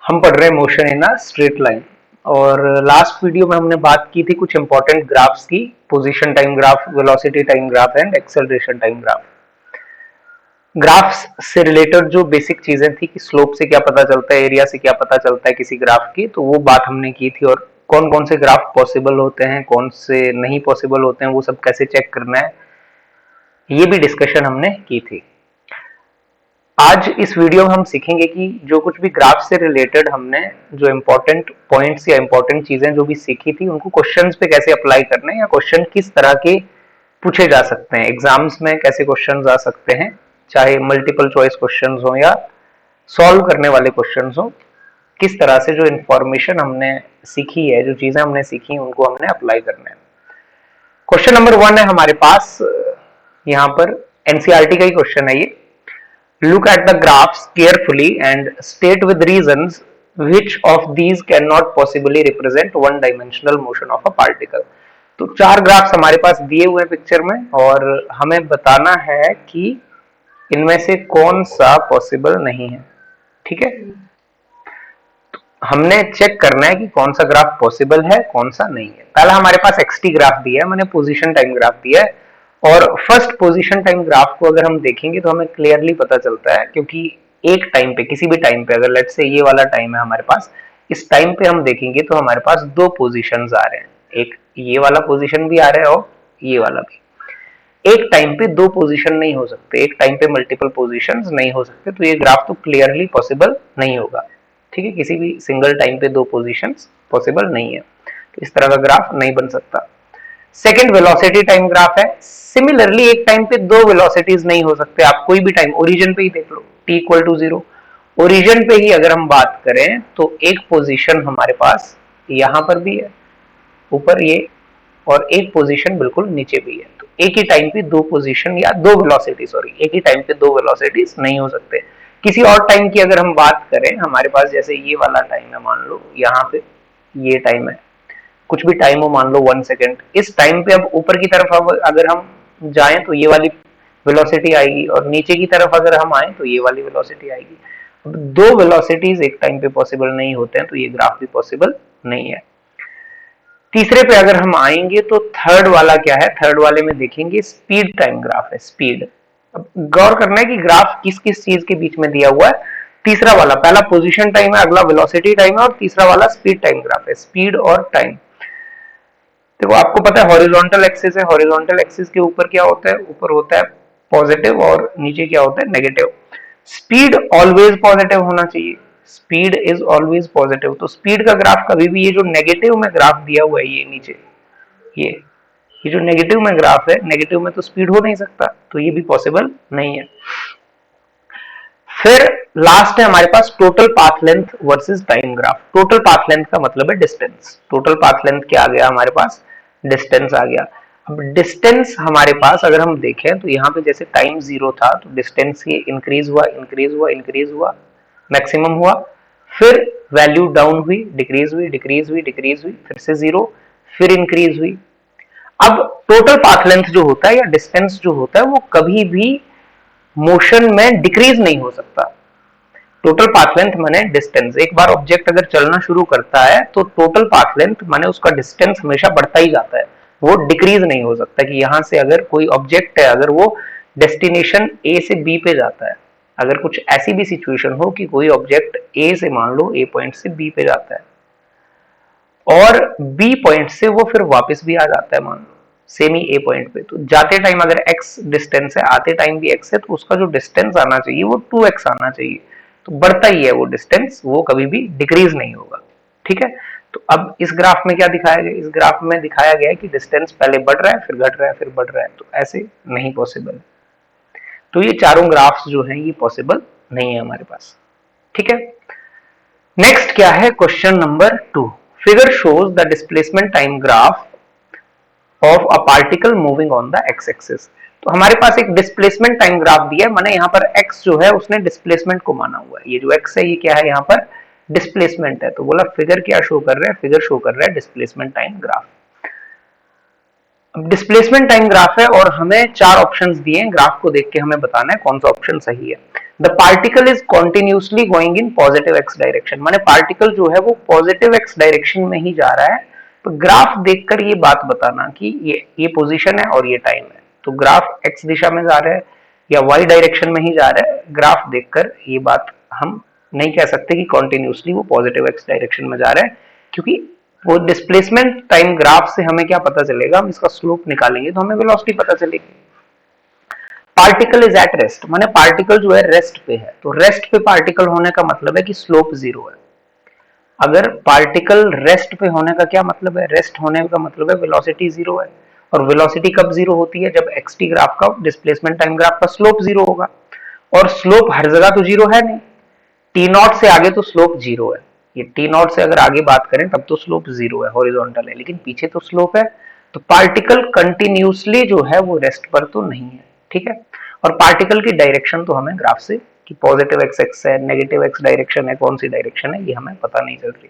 हम पढ़ रहे हैं motion in a straight line. और लास्ट वीडियो में हमने बात की थी कुछ इंपॉर्टेंट ग्राफ्स की, position time graph, velocity time graph and acceleration time graph. Graphs से रिलेटेड जो बेसिक चीजें थी कि स्लोप से क्या पता चलता है, एरिया से क्या पता चलता है किसी ग्राफ की, तो वो बात हमने की थी। और कौन कौन से ग्राफ पॉसिबल होते हैं, कौन से नहीं पॉसिबल होते हैं, वो सब कैसे चेक करना है, ये भी डिस्कशन हमने की थी। आज इस वीडियो में हम सीखेंगे कि जो कुछ भी ग्राफ से रिलेटेड हमने जो इम्पोर्टेंट पॉइंट्स या इम्पोर्टेंट चीजें जो भी सीखी थी, उनको क्वेश्चंस पे कैसे अप्लाई करना है, या क्वेश्चन किस तरह के पूछे जा सकते हैं एग्जाम्स में, कैसे क्वेश्चंस आ सकते हैं, चाहे मल्टीपल चॉइस क्वेश्चंस हो या सॉल्व करने वाले क्वेश्चंस हो, किस तरह से जो इन्फॉर्मेशन हमने सीखी है, जो चीजें हमने सीखी उनको हमने अप्लाई करना है। क्वेश्चन नंबर 1 है हमारे पास, यहाँ पर एनसीईआरटी का ही क्वेश्चन है ये। Look at the graphs carefully and state with reasons which of these cannot possibly represent one dimensional motion of a particle। तो चार ग्राफ्स हमारे पास दिए हुए हैं पिक्चर में, और हमें बताना है कि इनमें से कौन सा पॉसिबल नहीं है। ठीक है, हमने चेक करना है कि कौन सा ग्राफ पॉसिबल है, कौन सा नहीं है। पहला हमारे पास एक्सटी ग्राफ दिया है, मैंने पोजीशन टाइम ग्राफ दिया है। और फर्स्ट पोजीशन टाइम ग्राफ को अगर हम देखेंगे तो हमें क्लियरली पता चलता है, क्योंकि एक टाइम पे, किसी भी टाइम पे, अगर लेट से ये वाला टाइम है हमारे पास, इस टाइम पे हम देखेंगे तो हमारे पास दो पोजीशंस आ रहे हैं, एक ये वाला पोजीशन भी आ रहा है और ये वाला भी। एक टाइम पे दो पोजीशन नहीं हो सकते, एक टाइम पे मल्टीपल पोजीशंस नहीं हो सकते, तो ये ग्राफ तो क्लियरली पॉसिबल नहीं होगा। ठीक है, किसी भी सिंगल टाइम पे दो पोजीशंस पॉसिबल नहीं है, तो इस तरह का ग्राफ नहीं बन सकता। सेकंड वेलोसिटी टाइम ग्राफ है। सिमिलरली एक टाइम पे दो वेलोसिटीज नहीं हो सकते, आप कोई भी टाइम ओरिजिन पे ही देख लो, t इक्वल टू 0, ओरिजिन पे ही अगर हम बात करें तो एक पोजीशन हमारे पास यहां पर भी है, ऊपर ये, और एक पोजीशन बिल्कुल नीचे भी है। तो एक ही टाइम पे दो पोजीशन या दो वेलोसिटी, सॉरी, एक ही टाइम पे दो वेलोसिटीज नहीं हो सकते। किसी और टाइम की अगर हम बात करें, हमारे पास जैसे ये वाला टाइम है, मान लो यहाँ पे ये टाइम है, कुछ भी टाइम हो, मान लो 1 सेकेंड, इस टाइम पे अब ऊपर की तरफ अगर हम जाएं तो ये वाली वेलोसिटी आएगी, और नीचे की तरफ अगर हम आए तो ये वाली वेलोसिटी आएगी। अब दो वेलोसिटीज एक टाइम पे पॉसिबल नहीं होते हैं, तो ये ग्राफ भी पॉसिबल नहीं है। तीसरे पे अगर हम आएंगे तो थर्ड वाला क्या है, थर्ड वाले में देखेंगे स्पीड टाइम ग्राफ है, स्पीड। अब गौर करना है कि ग्राफ किस किस चीज के बीच में दिया हुआ है। तीसरा वाला, पहला पोजीशन टाइम है, अगला वेलोसिटी टाइम है, और तीसरा वाला स्पीड टाइम ग्राफ है, स्पीड और टाइम। देखो आपको पता है हॉरिजॉन्टल एक्सिस है, हॉरिजॉन्टल एक्सिस के ऊपर क्या होता है, ऊपर होता है पॉजिटिव और नीचे क्या होता है, नेगेटिव। स्पीड ऑलवेज पॉजिटिव होना चाहिए, स्पीड इज ऑलवेज पॉजिटिव। तो स्पीड का ग्राफ कभी भी, ये जो नेगेटिव में ग्राफ दिया हुआ है, ये नीचे ये जो नेगेटिव में ग्राफ है, नेगेटिव में तो स्पीड हो नहीं सकता, तो ये भी पॉसिबल नहीं है। फिर लास्ट है हमारे पास total path length versus time graph. Total path length का मतलब है डिस्टेंस। टोटल पाथ लेंथ क्या आ गया हमारे पास, डिस्टेंस आ गया। अब डिस्टेंस हमारे पास अगर हम देखें तो यहाँ पे जैसे टाइम 0 था, तो डिस्टेंस ये इंक्रीज हुआ, इंक्रीज हुआ, इंक्रीज हुआ, मैक्सिमम हुआ, फिर वैल्यू डाउन हुई, डिक्रीज हुई, डिक्रीज हुई, डिक्रीज हुई, फिर से 0, फिर इंक्रीज हुई। अब टोटल पाथ लेंथ जो होता है या डिस्टेंस जो होता है, वो कभी भी मोशन में डिक्रीज नहीं हो सकता। टोटल पाथ लेंथ माने डिस्टेंस। एक बार ऑब्जेक्ट अगर चलना शुरू करता है तो टोटल पाथ लेंथ माने उसका डिस्टेंस हमेशा बढ़ता ही जाता है, वो डिक्रीज नहीं हो सकता। कि यहां से अगर कोई ऑब्जेक्ट है, अगर वो डेस्टिनेशन ए से बी पे जाता है, अगर कुछ ऐसी भी सिचुएशन हो कि कोई ऑब्जेक्ट ए से, मान लो ए पॉइंट से बी पे जाता है, और बी पॉइंट से वो फिर वापस भी आ जाता है, मान लो सेमी ए पॉइंट पे, तो जाते टाइम अगर x डिस्टेंस है, आते टाइम भी x है, तो उसका जो डिस्टेंस आना चाहिए वो 2x आना चाहिए। तो बढ़ता ही है वो डिस्टेंस, वो कभी भी डिक्रीज नहीं होगा। ठीक है, तो अब इस ग्राफ में क्या दिखाया गया, इस ग्राफ में दिखाया गया है कि डिस्टेंस पहले बढ़ रहा है, फिर घट रहा है, फिर बढ़ रहा है, तो ऐसे नहीं पॉसिबल। तो ये चारों ग्राफ्स जो हैं ये पॉसिबल नहीं है हमारे पास। ठीक है, नेक्स्ट क्या है, question number 2। Figure shows the displacement time graph of a particle moving on the x axis. तो हमारे पास एक डिस्प्लेसमेंट टाइम ग्राफ दिया है, माने यहाँ पर x जो है उसने डिस्प्लेसमेंट को माना हुआ है। ये जो x है ये क्या है, यहाँ पर डिस्प्लेसमेंट है। तो बोला फिगर क्या शो कर रहा है, फिगर शो कर रहा है डिस्प्लेसमेंट टाइम ग्राफ। अब डिस्प्लेसमेंट टाइम ग्राफ है और हमें चार ऑप्शंस दिए हैं, ग्राफ को देख के हमें बताना है कौन सा ऑप्शन सही है। The particle is continuously going in positive x direction, माने पार्टिकल जो है वो पॉजिटिव एक्स डायरेक्शन में ही जा रहा है। तो ग्राफ देखकर ये बात बताना कि ये पोजीशन है और ये टाइम है, तो ग्राफ एक्स दिशा में जा रहा है या वाई डायरेक्शन में ही जा रहा है। ग्राफ देखकर ये बात हम नहीं कह सकते कि कॉन्टिन्यूसली वो पॉजिटिव एक्स डायरेक्शन में जा रहा है, क्योंकि वो डिस्प्लेसमेंट टाइम ग्राफ से हमें क्या पता चलेगा, हम इसका स्लोप निकालेंगे तो हमें वेलोसिटी पता चलेगी। पार्टिकल इज एट रेस्ट, माने पार्टिकल जो है रेस्ट पे है, तो रेस्ट पे पार्टिकल होने का मतलब है कि स्लोप जीरो है। अगर पार्टिकल रेस्ट पे होने का क्या मतलब है, रेस्ट होने का मतलब है वेलोसिटी जीरो है। और वेलोसिटी कब जीरो होती है, जब एक्स टी ग्राफ का डिस्प्लेसमेंट टाइम ग्राफ का स्लोप जीरो होगा। और स्लोप हर जगह तो जीरो है नहीं, टी नॉट से आगे तो स्लोप जीरो है। ये टी नॉट से अगर आगे बात करें तब तो स्लोप जीरो है, हॉरिजॉन्टल है, लेकिन पीछे तो स्लोप है। तो पार्टिकल कंटिन्यूसली जो है वो रेस्ट पर तो नहीं है, ठीक है। और पार्टिकल की डायरेक्शन तो हमें ग्राफ से कि पॉजिटिव एक्स एक्स है, नेगेटिव एक्स डायरेक्शन है, कौन सी डायरेक्शन है ये हमें पता नहीं चल रही।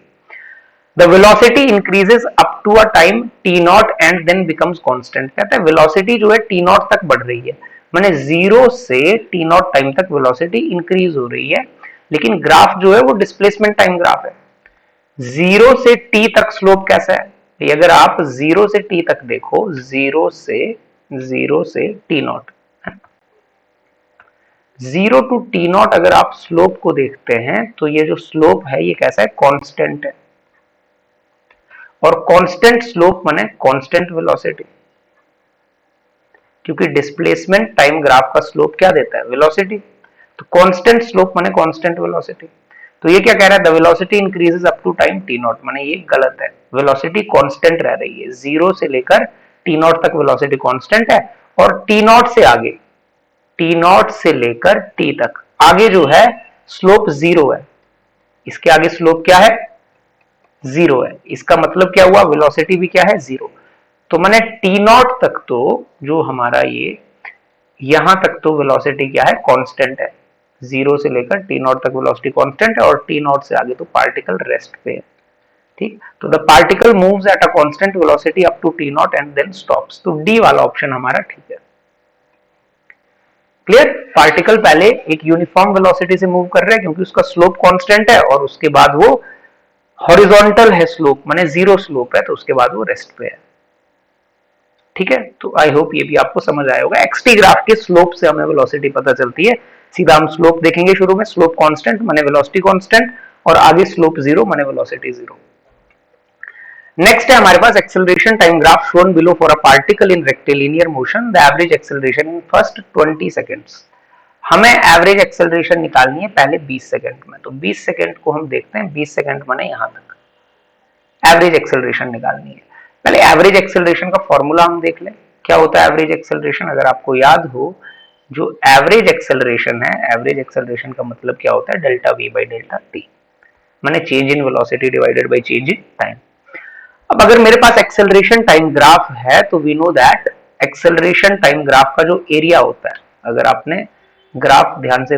The velocity increases up to a time t naught and then becomes constant, कहते हैं वेलोसिटी जो है टी नॉट तक बढ़ रही है, माने जीरो से टी नॉट टाइम तक वेलोसिटी इंक्रीज हो रही है। लेकिन ग्राफ जो है वो डिस्प्लेसमेंट टाइम ग्राफ है। जीरो से टी तक स्लोप कैसा है, ये अगर आप जीरो से टी तक देखो, जीरो से t naught, zero to t naught अगर आप स्लोप को देखते हैं तो ये जो स्लोप है ये कैसा है, कांस्टेंट है। और कांस्टेंट स्लोप माने कांस्टेंट वेलोसिटी, क्योंकि डिस्प्लेसमेंट टाइम ग्राफ का स्लोप क्या देता है, वेलोसिटी। तो कांस्टेंट स्लोप माने कांस्टेंट वेलोसिटी। तो ये क्या कह रहा है, the velocity increases up to time t naught, माने ये गलत है, वेलोसिटी कांस्टेंट रह रही है। जीरो से लेकर टी नॉट तक वेलोसिटी कांस्टेंट है, और टी नॉट से आगे, टी नॉट से लेकर टी तक आगे जो है स्लोप जीरो है। इसके आगे स्लोप क्या है, जीरो है। इसका मतलब क्या हुआ, वेलोसिटी भी क्या है, जीरो। तो मैंने टी नॉट तक तो जो हमारा ये यहां तक तो वेलोसिटी क्या है, कांस्टेंट है। जीरो से लेकर टी नॉट तक वेलोसिटी कांस्टेंट है, और टी नॉट से आगे तो पार्टिकल रेस्ट पे है, ठीक। तो the particle moves at a constant velocity up to t naught and then stops, तो डी वाला ऑप्शन हमारा ठीक है। क्लियर, पार्टिकल पहले एक यूनिफॉर्म वेलोसिटी से मूव कर रहा है क्योंकि उसका स्लोप कांस्टेंट है, और उसके बाद वो हॉरिजॉन्टल है स्लोप, माने जीरो स्लोप है, तो उसके बाद वो रेस्ट पे है, ठीक है। तो आई होप ये भी आपको समझ आया होगा। एक्सटी ग्राफ के स्लोप से हमें वेलोसिटी पता चलती है। सीधा हम स्लोप देखेंगे, शुरू में स्लोप कांस्टेंट माने वेलोसिटी कांस्टेंट, और आगे स्लोप जीरो माने वेलोसिटी जीरो। नेक्स्ट है हमारे पास acceleration time graph shown below for a particle in rectilinear motion, the average acceleration in first 20 seconds. हमें एवरेज एक्सेलरेशन निकालनी है पहले 20 सेकंड में, तो 20 सेकंड को हम देखते हैं, 20 सेकंड माने यहां तक एवरेज एक्सेलरेशन निकालनी है। पहले एवरेज एक्सेलरेशन का फॉर्मूला हम देख लें, क्या होता है एवरेज एक्सेलरेशन। अगर आपको याद हो, जो एवरेज एक्सेलरेशन है, एवरेज एक्सेलरेशन का मतलब क्या होता है, delta v by delta t, माने change in velocity divided by change in time. अब अगर मेरे पास एक्सेलरेशन टाइम ग्राफ है तो we know that acceleration time graph का जो एरिया होता है, अगर आपने ग्राफ ध्यान से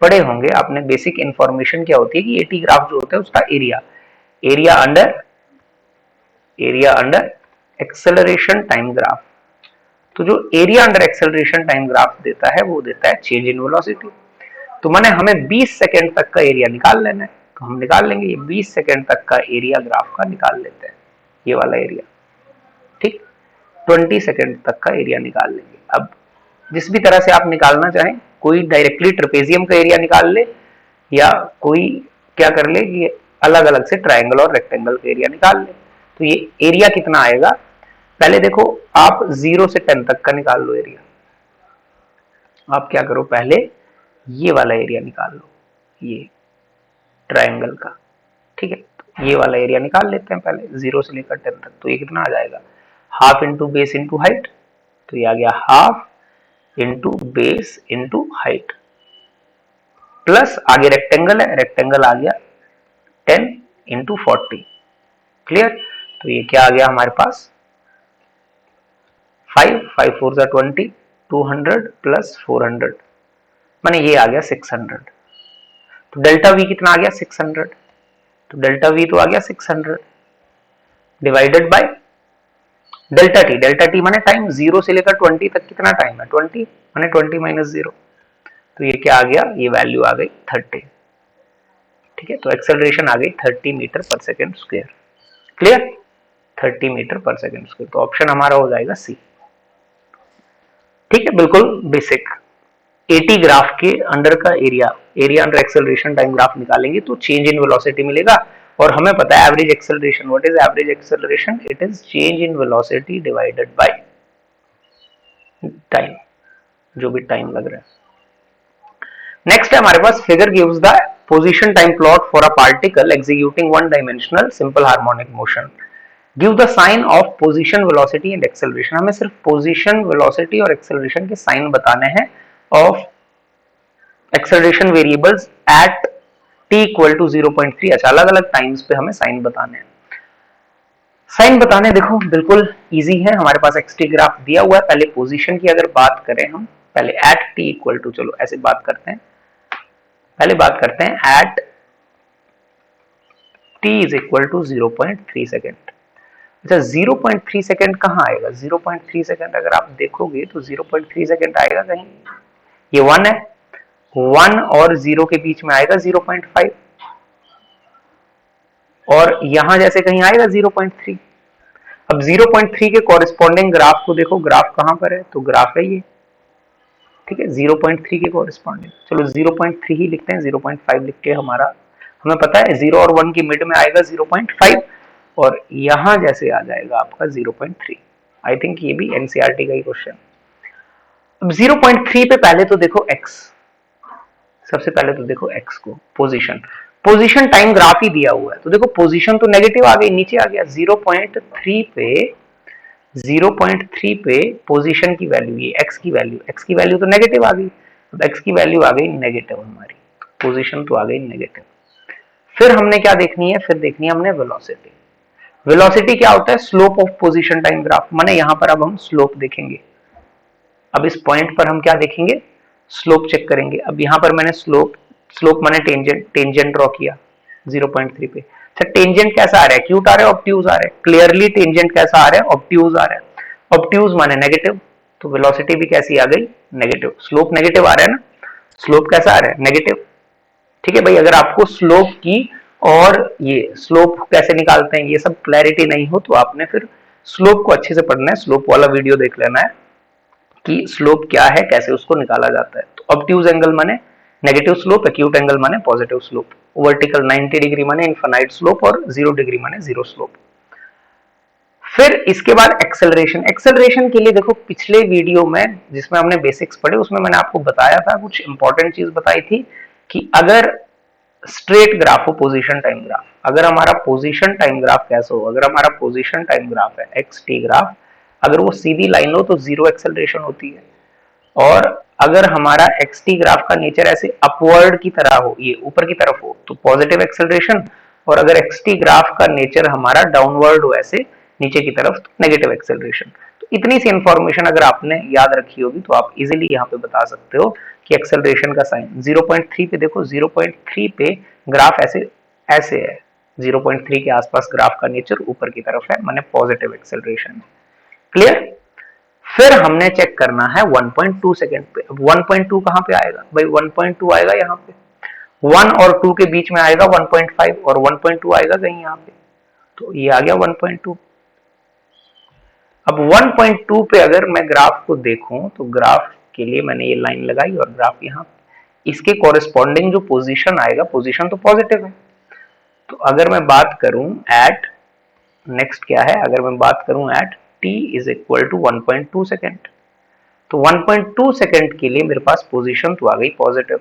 पढ़े होंगे, आपने बेसिक इंफॉर्मेशन क्या होती है कि एटी ग्राफ जो होता है उसका area, area under acceleration time graph. तो जो area under acceleration time graph देता है वो देता है चेंज इन वेलोसिटी। तो माने हमें 20 सेकंड तक का एरिया निकाल लेना है, तो हम निकाल लेंगे, ये 20 सेकंड तक का एरिया ग्राफ का निकाल लेते हैं, ये वाला एरिया, ठीक। 20 सेकंड तक का एरिया निकाल लेंगे। अब जिस भी तरह से आप निकालना चाहें, कोई डायरेक्टली ट्रेपेजियम का एरिया निकाल ले, या कोई क्या कर ले कि अलग अलग से ट्रायंगल और रेक्टेंगल का एरिया निकाल ले। तो ये एरिया कितना आएगा, पहले देखो आप 0 से 10 तक का निकाल लो एरिया। आप क्या करो, पहले ये वाला एरिया निकाल लो, ये ट्रायंगल का, ठीक है। तो ये वाला एरिया निकाल लेते हैं पहले 0 से लेकर 10 तक। तो ये कितना आ जाएगा, half into base into height, तो ये आ गया half into base into height, plus आगे रेक्टेंगल है, रेक्टेंगल आ गया 10 इंटू 40। क्लियर, तो ये क्या आ गया हमारे पास 5, 5 4 जा 20, 200 प्लस 400, माने ये आ गया 600। तो डेल्टा वी कितना आ गया 600, तो डेल्टा वी तो आ गया 600 डिवाइडेड बाय डेल्टा टी माने टाइम, 0 से लेकर 20 तक कितना टाइम है 20, माने 20 माइनस 0, तो ये क्या आ गया, ये वैल्यू आ गई 30। ठीक है, तो एक्सेलरेशन आ गई 30 मीटर पर सेकेंड स्क्वायर। क्लियर, 30 मीटर पर सेकेंड स्क्वायर, तो ऑप्शन हमारा हो जाएगा सी। ठीक है, बिल्कुल बेसिक। 80 ग्राफ के अंडर का area, area under acceleration time graph निकालेंगे तो चेंज इन वेलोसिटी मिलेगा, और हमें पता है average acceleration, what is average acceleration, it is change in velocity divided by time, जो भी टाइम लग रहा है। नेक्स्ट है हमारे पास, figure gives the position time plot for a particle executing one dimensional simple harmonic motion, give the sign of position velocity and acceleration. हमें सिर्फ पोजीशन वेलोसिटी और एक्सेलरेशन के साइन बताने हैं of acceleration variables at t equal to 0.3। अच्छा, अलग अलग times पे हमें साइन बताने हैं। साइन बताने देखो बिल्कुल इजी है, हमारे पास xt ग्राफ दिया हुआ है। पहले पोजीशन की अगर बात करें हम, पहले एट t इक्वल टू, चलो ऐसे बात करते हैं, पहले बात करते हैं at t is equal to 0.3 second. अच्छा, 0.3 सेकेंड कहाँ आएगा, 0.3 सेकेंड अगर आप देखोगे तो 0.3 सेकेंड आएगा कहीं, ये 1 है, 1 और 0 के बीच में आएगा 0.5, और यहां जैसे कहीं आएगा 0.3। अब 0.3 के कॉरेस्पॉन्डिंग ग्राफ को देखो, ग्राफ कहां पर है, तो ग्राफ है ये। ठीक है, 0.3 के कॉरेस्पॉन्डिंग, चलो 0.3 ही लिखते हैं, 0.5 लिख के हमारा, हमें पता है 0 और 1 की मिड में आएगा 0.5, और यहां जैसे आ जाएगा आपका 0.3। आई थिंक ये भी एनसीईआरटी का ही क्वेश्चन। अब 0.3 पे पहले तो देखो x, सबसे पहले तो देखो x को, पोजीशन, पोजीशन टाइम ग्राफ ही दिया हुआ है, तो देखो पोजीशन तो नेगेटिव आ गई, नीचे आ गया 0.3 पे, 0.3 पे पोजीशन की वैल्यू, ये x की वैल्यू तो नेगेटिव आ गई, अब x की वैल्यू आ गई नेगेटिव हमारी, पोजीशन तो आ गई नेगेटिव। फिर हमने क्या देखनी है, फिर देखनी है हमने वेलोसिटी। वेलोसिटी क्या होता है, slope of position time graph, माने यहां पर अब हम स्लोप देखेंगे। अब इस पॉइंट पर हम क्या देखेंगे, स्लोप चेक करेंगे। अब यहां पर मैंने स्लोप, स्लोप माने टेंजेंट, टेंजेंट ड्रॉ किया 0.3 पे। अच्छा, टेंजेंट कैसा आ रहा है, एक्यूट आ रहा है, ऑब्ट्यूज आ रहा है, क्लियरली टेंजेंट कैसा आ रहा है, ऑब्ट्यूज आ रहा है, ऑब्ट्यूज माने नेगेटिव, तो वेलोसिटी भी कैसी आ गई, नेगेटिव। स्लोप नेगेटिव आ रहा है ना, स्लोप कैसा आ रहा है, नेगेटिव। ठीक है भाई, अगर आपको स्लोप की और ये स्लोप कैसे निकालते हैं ये सब क्लैरिटी नहीं हो, तो आपने फिर स्लोप को अच्छे से पढ़ना है, स्लोप वाला वीडियो देख लेना है कि स्लोप क्या है, कैसे उसको निकाला जाता है। तो ऑब्ट्यूज एंगल माने नेगेटिव स्लोप, एक्यूट एंगल माने पॉजिटिव स्लोप, वर्टिकल 90 डिग्री माने इनफाइनाइट स्लोप, और 0 डिग्री माने जीरो स्लोप। फिर इसके बाद एक्सेलरेशन। एक्सेलरेशन के लिए देखो पिछले वीडियो में जिसमें हमने बेसिक्स पढ़े, उसमें मैंने आपको बताया था, कुछ इंपॉर्टेंट चीज बताई थी कि अगर स्ट्रेट ग्राफ हो, पोजीशन टाइम ग्राफ, अगर हमारा पोजीशन टाइम ग्राफ कैसा हो, अगर हमारा पोजीशन टाइम ग्राफ है एक्स टी ग्राफ, अगर वो सीधी लाइन हो तो जीरो एक्सेलरेशन होती है, और अगर हमारा एक्स टी ग्राफ का नेचर ऐसे अपवर्ड की तरह हो, ये ऊपर की तरफ हो, तो पॉजिटिव एक्सेलरेशन, और अगर एक्स टी ग्राफ का नेचर हमारा डाउनवर्ड हो, ऐसे नीचे की तरफ, तो नेगेटिव एक्सेलरेशन। तो इतनी सी इंफॉर्मेशन अगर आपने याद रखी होगी तो आप इजीली यहाँ पे बता सकते हो कि एक्सेलरेशन का साइन। 0.3 पे देखो, 0.3 पे ग्राफ ऐसे ऐसे है, 0.3 के आसपास ग्राफ का नेचर ऊपर की तरफ है, माने पॉजिटिव एक्सेलरेशन। क्लियर। फिर हमने चेक करना है 1.2 सेकेंड पे। अब 1.2 कहां पे आएगा भाई, 1.2 आएगा यहाँ पे, 1 और 2 के बीच में आएगा 1.5, और 1.2 आएगा कहीं यहाँ पे, तो ये आ गया 1.2। अब 1.2 पे अगर मैं ग्राफ को देखूं, तो ग्राफ के लिए मैंने ये लाइन लगाई और ग्राफ यहाँ, इसके कॉरेस्पॉन्डिंग जो पोजीशन आएगा, पोजीशन तो पॉजिटिव है, तो अगर मैं बात करूं एट, नेक्स्ट क्या है, अगर मैं बात करूं at t is equal to 1.2 second, तो 1.2 सेकेंड के लिए मेरे पास पोजीशन तो आ गई पॉजिटिव,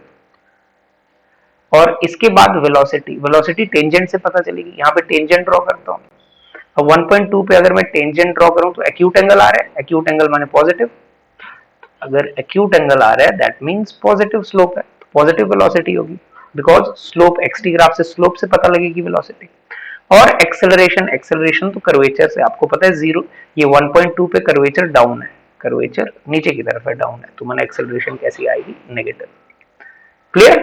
और इसके बाद वेलोसिटी, वेलोसिटी टेंजेंट से पता चलेगी, यहाँ पे टेंजेंट ड्रॉ करता हूँ। अब 1.2 पे अगर मैं टेंजेंट ड्रॉ करूं तो एक्यूट एंगल आ रहा है, एक्यूट एंगल माने पॉजिटिव, अगर एक्यूट एंगल आ रहा है दैट मींस पॉजिटिव स्लोप है, तो पॉजिटिव वेलोसिटी होगी, बिकॉज स्लोप एक्सटी ग्राफ से स्लोप से पता लगेगी वेलोसिटी। और एक्सेलरेशन, एक्सेलरेशन तो कर्वेचर से, आपको पता है जीरो, ये 1.2 पे कर्वेचर डाउन है, कर्वेचर नीचे की तरफ है, डाउन है, तो मैंने एक्सेलरेशन कैसी आएगी, नेगेटिव। क्लियर।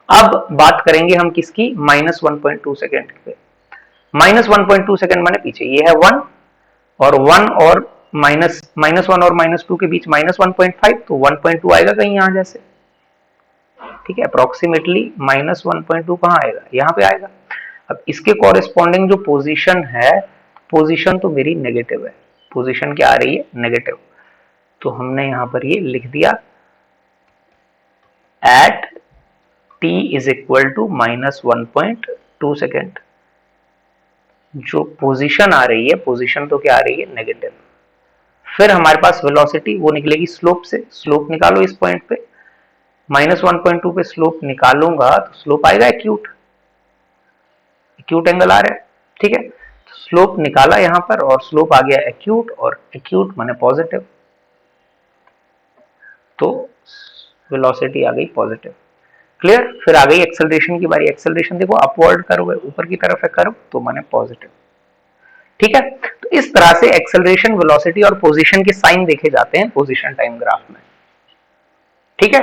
अब बात करेंगे हम किसकी, -1.2 सेकेंड पे। -1.2 सेकेंड माने पीछे ये है 1, और 1 और -1 और -2 के बीच -1.5, तो 1.2 आएगा कहीं यहां जैसे, ठीक है। अप्रोक्सीमेटली -1.2 कहाँ आएगा, यहाँ पे आएगा। अब इसके कॉरेस्पॉन्डिंग जो पोजीशन है, पोजीशन तो मेरी नेगेटिव है, पोजीशन क्या आ रही है, नेगेटिव। तो हमने यहां पर ये लिख दिया at t is equal to -1.2 second. जो पोजीशन आ रही है, पोजीशन तो क्या आ रही है, नेगेटिव। फिर हमारे पास वेलोसिटी वो निकलेगी स्लोप से, स्लोप निकालो इस पॉइंट पे, -1.2 पे स्लोप निकालूंगा तो स्लोप आएगा एक्यूट, एक्यूट एंगल आ रहा है, ठीक है। तो स्लोप निकाला यहां पर और स्लोप आ गया एक्यूट, और एक्यूट माने पॉजिटिव, तो वेलोसिटी आ गई पॉजिटिव। क्लियर। फिर आ गई एक्सेलरेशन की बारी। एक्सेलरेशन देखो अपवर्ड कर्व है, ऊपर की तरफ है कर्व, तो माने पॉजिटिव, ठीक है। तो इस तरह से एक्सेलरेशन, वेलोसिटी और पोजीशन के साइन देखे जाते हैं पोजीशन टाइम ग्राफ में, ठीक है।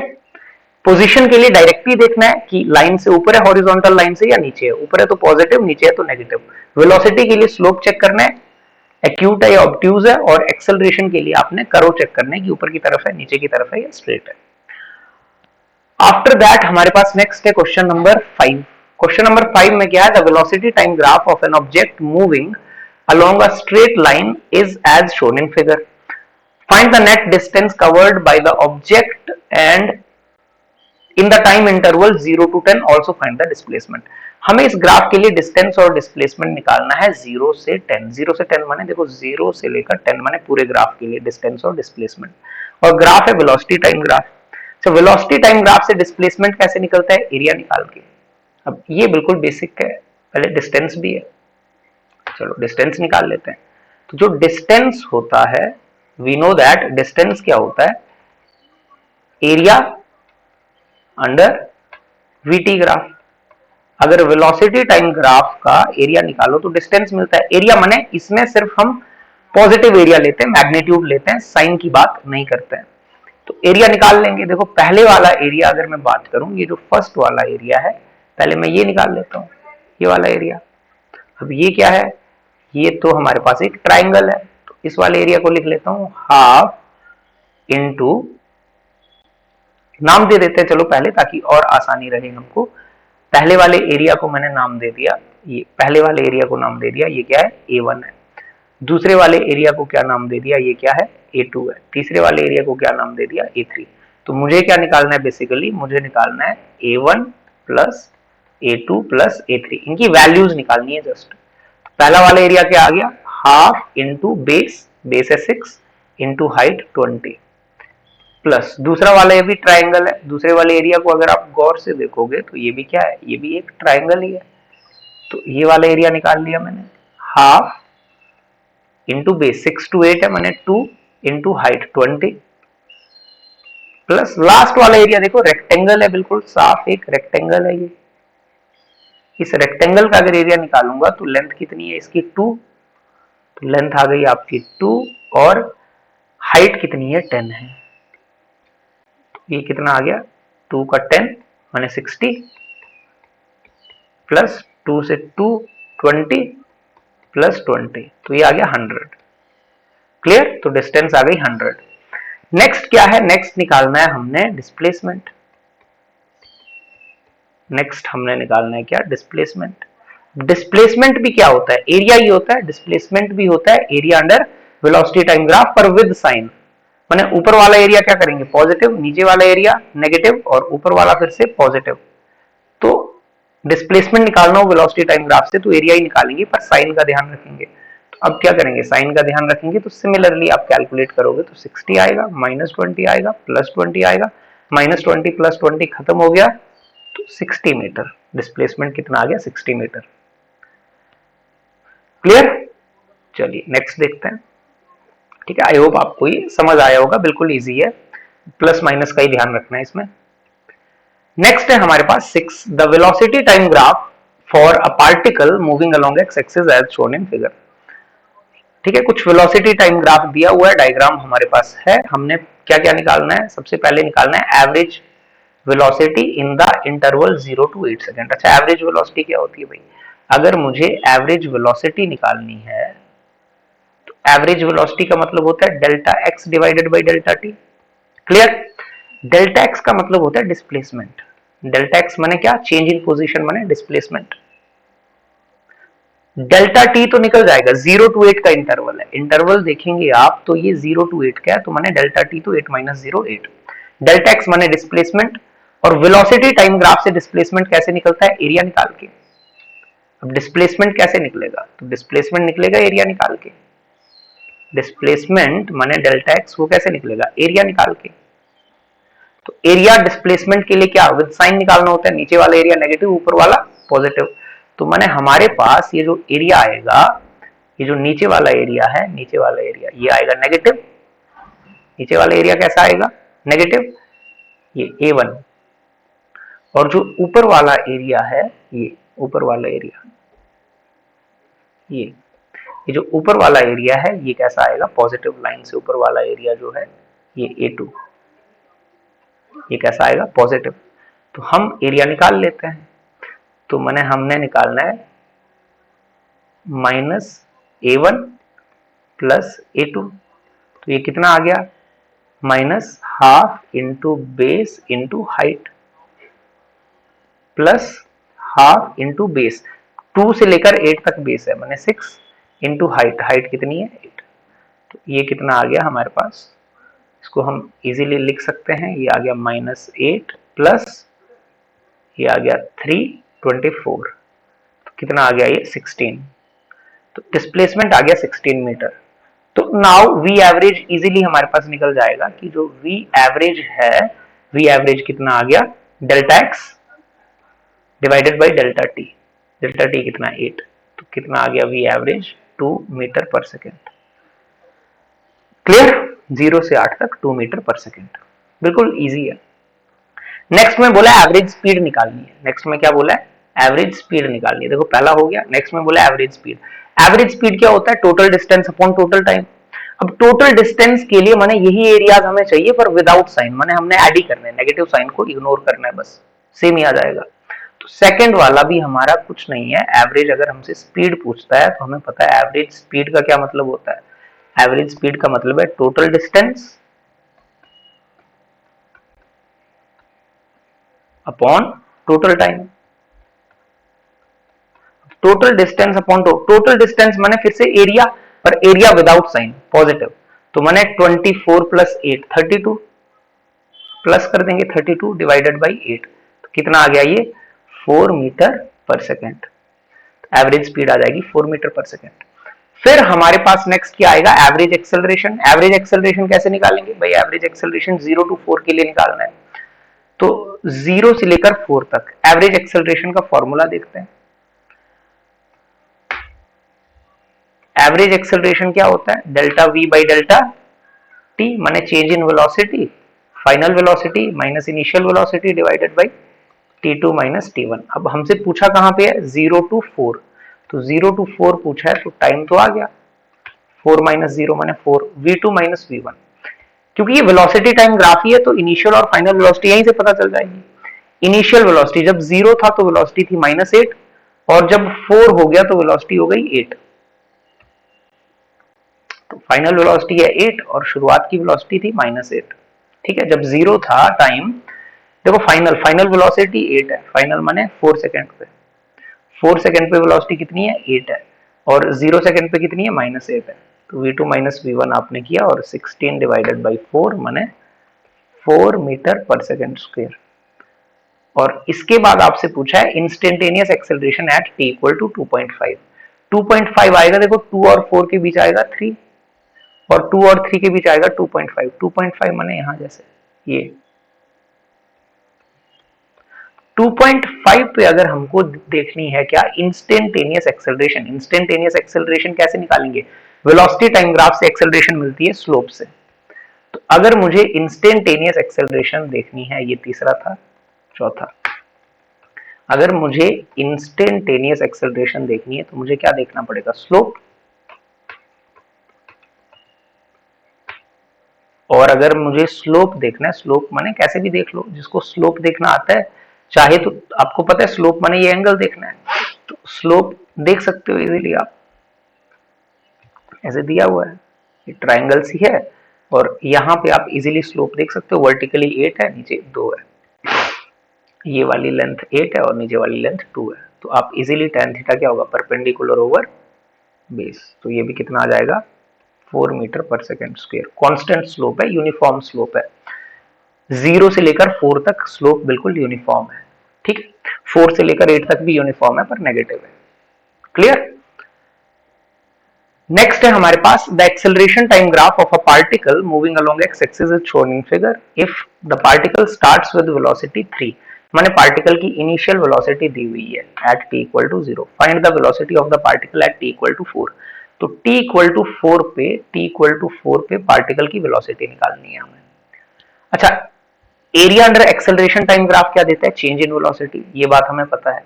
पोजीशन के लिए डायरेक्टली देखना है कि लाइन से ऊपर है हॉरिजॉन्टल लाइन से या नीचे है, ऊपर है तो पॉजिटिव, नीचे है तो नेगेटिव। वेलोसिटी के लिए स्लोप चेक करना है, एक्यूट है या ऑब्ट्यूज है, और एक्सेलरेशन के लिए आपने कर्व चेक करना है कि ऊपर की तरफ है, नीचे की तरफ है या स्ट्रेट है। आफ्टर दैट हमारे पास नेक्स्ट है क्वेश्चन नंबर 5। क्वेश्चन नंबर 5 में क्या है, the velocity time graph of an object moving along a straight line is as shown in figure. Find the net distance covered by the object and in the time interval 0 to 10, also find the displacement. हमें इस graph के लिए distance और displacement निकालना है 0 से 10। 0 से 10 माने देखो 0 से लेकर 10 माने पूरे ग्राफ के लिए डिस्टेंस और डिस्प्लेसमेंट, और ग्राफ है वेलोसिटी टाइम ग्राफ। तो वेलोसिटी टाइम ग्राफ से डिस्प्लेसमेंट कैसे निकलता है, एरिया निकाल के। अब ये बिल्कुल बेसिक है, पहले डिस्टेंस भी है, चलो डिस्टेंस निकाल लेते हैं। तो जो डिस्टेंस होता है, वी नो दैट डिस्टेंस क्या होता है, एरिया अंडर वीटी ग्राफ। अगर वेलोसिटी टाइम ग्राफ का एरिया निकालो तो डिस्टेंस मिलता है। एरिया माने इसमें सिर्फ हम पॉजिटिव एरिया लेते हैं, मैग्नीट्यूड लेते हैं, साइन की बात नहीं करते हैं। तो एरिया निकाल लेंगे। देखो पहले वाला एरिया अगर मैं बात करूं, ये जो फर्स्ट वाला एरिया है, पहले मैं ये निकाल लेता हूं, ये वाला एरिया। अब ये क्या है, ये तो हमारे पास एक ट्राइंगल है, तो इस वाले एरिया को लिख लेता हूं हाफ इंटू, नाम दे देते हैं चलो पहले, ताकि और आसानी रहे हमको। पहले वाले एरिया को मैंने नाम दे दिया, ये पहले वाले एरिया को नाम दे दिया, ये क्या है, A1 है। दूसरे वाले एरिया को क्या नाम दे दिया, ये क्या है, A2 है। तीसरे वाले एरिया को क्या नाम दे दिया, A3। तो मुझे क्या निकालना है, बेसिकली मुझे निकालना है A1 plus A2 plus A3, इनकी वैल्यूज निकालनी है जस्ट। पहला वाला एरिया क्या आ गया, हाफ इंटू बेस, बेस है 6 इंटू हाइट 20, प्लस दूसरा वाला ये भी ट्राइंगल है। दूसरे वाले एरिया को अगर आप गौर से देखोगे तो ये भी क्या है, ये भी एक ट्राइंगल ही है। तो ये वाला एरिया निकाल लिया मैंने, हाफ इंटू बेस 6 to 8 है, मैंने 2 इंटू हाइट 20, प्लस लास्ट वाला एरिया देखो रेक्टेंगल है, बिल्कुल साफ एक रेक्टेंगल है ये। इस रेक्टेंगल का अगर एरिया निकालूंगा तो लेंथ कितनी है इसकी, 2, तो लेंथ आ गई आपकी 2, और हाइट कितनी है, 10 है। ये कितना आ गया, 2 का 10 माने 60, प्लस 2 से 2 20 प्लस 20, तो ये आ गया 100। क्लियर। तो डिस्टेंस आ गई 100। नेक्स्ट क्या है, नेक्स्ट निकालना है हमने डिस्प्लेसमेंट। नेक्स्ट हमने निकालना है क्या, डिस्प्लेसमेंट। डिस्प्लेसमेंट भी क्या होता है, एरिया ही होता है, डिस्प्लेसमेंट भी होता है area under velocity time graph, पर विद साइन। माने ऊपर वाला एरिया क्या करेंगे, पॉजिटिव, नीचे वाला एरिया नेगेटिव, और ऊपर वाला फिर से पॉजिटिव। तो डिस्प्लेसमेंट निकालना हो वेलोसिटी टाइम ग्राफ से तो एरिया ही निकालेंगे, पर साइन का ध्यान रखेंगे। तो अब क्या करेंगे, साइन का ध्यान रखेंगे, तो सिमिलरली आप कैलकुलेट करोगे तो 60 आएगा, -20 आएगा, +20 आएगा, -20 प्लस 20 खत्म हो गया, तो 60 मीटर। डिस्प्लेसमेंट कितना आ गया, 60 मीटर। क्लियर। चलिए नेक्स्ट देखते हैं, ठीक है। आई होप आपको ये समझ आया होगा, बिल्कुल इजी है, प्लस माइनस का ही ध्यान रखना है इसमें। नेक्स्ट है हमारे पास 6, the velocity time graph for a particle moving along x axis as shown in figure. ठीक है, कुछ वेलोसिटी टाइम ग्राफ दिया हुआ है, डायग्राम हमारे पास है। हमने क्या क्या निकालना है, सबसे पहले निकालना है average velocity in the interval 0 to 8 second. अच्छा, एवरेज वेलोसिटी क्या होती है भाई, अगर मुझे एवरेज वेलोसिटी निकालनी है तो एवरेज वेलोसिटी का मतलब होता है delta x divided by delta T. Clear? Delta x का मतलब होता है डिस्प्लेसमेंट। डेल्टा एक्स माने क्या? चेंज इन पोजीशन माने डिस्प्लेसमेंट। डेल्टा टी तो निकल जाएगा, 0 to 8 का इंटरवल है, इंटरवल देखेंगे आप तो ये 0 to 8 का है, तो माने डेल्टा टी तो 8 माइनस 0 8। डेल्टा एक्स माने डिस्प्लेसमेंट, और वेलोसिटी टाइम ग्राफ से डिस्प्लेसमेंट कैसे निकलता है? एरिया निकाल के। अब डिस्प्लेसमेंट कैसे निकलेगा? तो डिस्प्लेसमेंट निकलेगा एरिया निकाल के। डिस्प्लेसमेंट माने डेल्टा एक्स, वो कैसे निकलेगा? एरिया निकाल के। तो एरिया डिस्प्लेसमेंट के लिए क्या विद साइन निकालना होता है, नीचे वाला एरिया नेगेटिव, ऊपर वाला पॉजिटिव। तो माने हमारे पास ये जो एरिया आएगा, ये जो नीचे वाला एरिया है, नीचे वाला एरिया ये आएगा नेगेटिव। नीचे वाला एरिया कैसा आएगा? नेगेटिव, ये A1। और जो ऊपर वाला एरिया है, ये ऊपर वाला एरिया, ये जो ऊपर वाला एरिया है ये कैसा आएगा? पॉजिटिव लाइन से ऊपर वाला एरिया जो है ये A2, ये कैसा आएगा? पॉजिटिव। तो हम एरिया निकाल लेते हैं। तो मैंने हमने निकालना है माइनस A1 प्लस A2। तो ये कितना आ गया? Minus half into base into height plus half into base, 2 से लेकर 8 तक बेस है, मैंने 6 इंटू हाइट, हाइट कितनी है? 8। तो ये कितना आ गया हमारे पास? इसको हम इजीली लिख सकते हैं, ये आ गया माइनस 8 प्लस ये आ गया 3 24। तो कितना आ गया? ये 16। तो डिस्प्लेसमेंट आ गया 16 मीटर। तो नाउ वी एवरेज इजीली हमारे पास निकल जाएगा कि जो वी एवरेज है, वी एवरेज कितना आ गया? Delta x divided by delta t. Delta T कितना? 8। तो कितना आ गया वी एवरेज? 2 मीटर पर सेकेंड। क्लियर? 0 से 8 तक 2 मीटर पर सेकेंड, बिल्कुल इजी है। नेक्स्ट में बोला एवरेज स्पीड निकालनी है। नेक्स्ट में क्या बोला है? एवरेज स्पीड निकालनी है। देखो पहला हो गया, नेक्स्ट में बोला एवरेज स्पीड। एवरेज स्पीड क्या होता है? Total distance upon total time. अब टोटल डिस्टेंस के लिए माने यही एरियाज हमें चाहिए पर विदाउट साइन, माने हमने ऐड ही करना है, नेगेटिव साइन को इग्नोर करना है, बस सेम ही आ जाएगा। तो सेकंड वाला भी हमारा कुछ नहीं है, एवरेज अगर हमसे स्पीड पूछता है तो हमें पता है एवरेज स्पीड का क्या मतलब होता है। एवरेज स्पीड का मतलब है total distance upon total time. Total distance upon total distance माने फिर से एरिया, पर एरिया विदाउट साइन, पॉजिटिव। तो माने 24 प्लस 8 32, प्लस कर देंगे 32 डिवाइडेड बाई 8। तो कितना आ गया? ये 4 मीटर पर सेकेंड। एवरेज स्पीड आ जाएगी 4 मीटर पर सेकेंड। फिर हमारे पास नेक्स्ट क्या आएगा? Average acceleration. एवरेज एक्सेलरेशन कैसे निकालेंगे भाई? एवरेज एक्सेलरेशन 0 to 4 के लिए निकालना है। तो 0 से लेकर 4 तक एवरेज एक्सेलरेशन का फॉर्मूला देखते हैं। एवरेज एक्सेलरेशन क्या होता है? Delta v by delta t, माने change in velocity, final velocity minus initial velocity divided by T2 minus T1। अब हमसे पूछा कहां पे है? 0 to 4। तो 0 to 4 पूछा है तो टाइम तो आ गया, 4 माइनस 0 माने 4, V2 माइनस V1। क्योंकि ये वेलोसिटी टाइम ग्राफ ही है तो इनिशियल और फाइनल वेलोसिटी यहीं से पता चल जाएगी। इनिशियल वेलोसिटी जब 0 था तो वेलोसिटी थी -8, और जब 4 हो गया तो वेलोसिटी हो गई 8। तो फाइनल वेलोसिटी है 8 और शुरुआत की वेलोसिटी थी -8। ठीक है, जब 0 था टाइम, देखो फाइनल फाइनल वेलोसिटी 8 है, फाइनल माने 4 सेकंड पे, 4 सेकंड पे वेलोसिटी कितनी है? 8 है, और 0 सेकंड पे कितनी है? -8 है। तो V2 माइनस V1 आपने किया और 16 डिवाइडेड बाई 4 माने 4 मीटर पर सेकंड स्क्वायर। और इसके बाद आपसे पूछा है instantaneous acceleration at t equal to 2.5। 2.5 आएगा, देखो 2 और 4 के बीच आएगा 3, और 2 और 3 के बीच आएगा 2.5। 2.5 माने यहां जैसे ये 2.5 पे अगर हमको देखनी है क्या? Instantaneous acceleration. इंस्टेंटेनियस एक्सेलरेशन कैसे निकालेंगे? वेलोसिटी टाइम ग्राफ से एक्सेलरेशन मिलती है स्लोप से। तो अगर मुझे इंस्टेंटेनियस एक्सेलरेशन देखनी है, ये तीसरा था, चौथा, अगर मुझे इंस्टेंटेनियस एक्सेलरेशन देखनी है तो मुझे क्या देखना पड़ेगा? स्लोप। और अगर मुझे स्लोप देखना है, स्लोप माने कैसे भी देख लो, जिसको स्लोप देखना आता है, चाहे तो आपको पता है स्लोप माने ये एंगल देखना है, तो स्लोप देख सकते हो इजीली आप। ऐसे दिया हुआ है, ये ट्राइंगल सी है और यहाँ पे आप इजीली स्लोप देख सकते हो, वर्टिकली 8 है, नीचे 2 है, ये वाली लेंथ 8 है और नीचे वाली लेंथ 2 है, तो आप इजीली tan थीटा क्या होगा, परपेंडिकुलर ओवर बेस, तो ये भी कितना आ जाएगा 4 मीटर पर सेकेंड स्क्वायर। कांस्टेंट स्लोप है, यूनिफॉर्म स्लोप है, 0 से लेकर 4 तक स्लोप बिल्कुल यूनिफॉर्म है, ठीक है, 4 से लेकर 8 तक भी यूनिफॉर्म है पर नेगेटिव है। क्लियर। नेक्स्ट है हमारे पास the acceleration time graph of a particle moving along x axis is shown in figure if the particle starts with velocity 3, माने पार्टिकल की इनिशियल वेलोसिटी दी हुई है at t equal to 0, find the velocity of the particle at t equal to 4, तो t equal to 4 पे particle की velocity निकालनी है हमें। अच्छा, area under acceleration time graph क्या देता है, चेंज इन वेलोसिटी, ये बात हमें पता है,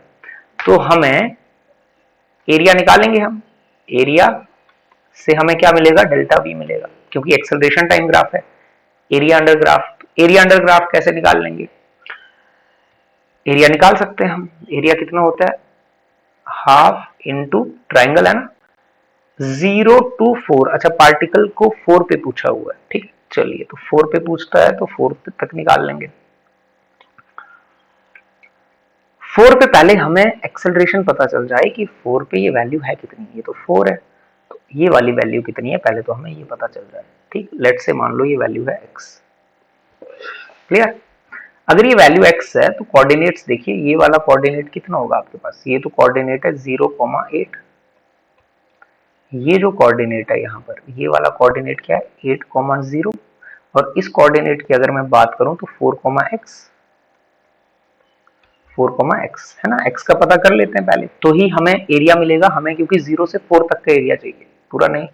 तो हमें एरिया निकालेंगे हम, एरिया से हमें क्या मिलेगा, डेल्टा वी मिलेगा, क्योंकि एक्सेलरेशन टाइम ग्राफ है। Area under graph, area under graph कैसे निकाल लेंगे, एरिया निकाल सकते हैं हम, एरिया कितना होता है हाफ इंटू ट्राइंगल है ना, 0 to 4, अच्छा पार्टिकल को 4 पे पूछा हुआ है, ठीक है, चलिए तो 4 पे पूछता है तो 4 तक निकाल लेंगे। 4 पे पहले हमें एक्सेलरेशन पता चल जाए कि 4 पे ये वैल्यू है कितनी, ये तो 4 है, तो ये वाली वैल्यू कितनी है पहले तो हमें ये पता चल जाए, ठीक, लेट से मान लो ये वैल्यू है x। क्लियर। अगर ये वैल्यू x है तो कोऑर्डिनेट्स देखिए, ये वाला कोऑर्डिनेट कितना होगा आपके पास, ये तो कोऑर्डिनेट है 0,8, ये जो कोऑर्डिनेट है यहाँ पर ये वाला कोऑर्डिनेट क्या है 8,0, और इस कोऑर्डिनेट की अगर मैं बात करूं तो 4,x, 4,x है ना, x का पता कर लेते हैं पहले, तो ही हमें एरिया मिलेगा हमें, क्योंकि 0 से 4 तक का एरिया चाहिए, पूरा नहीं।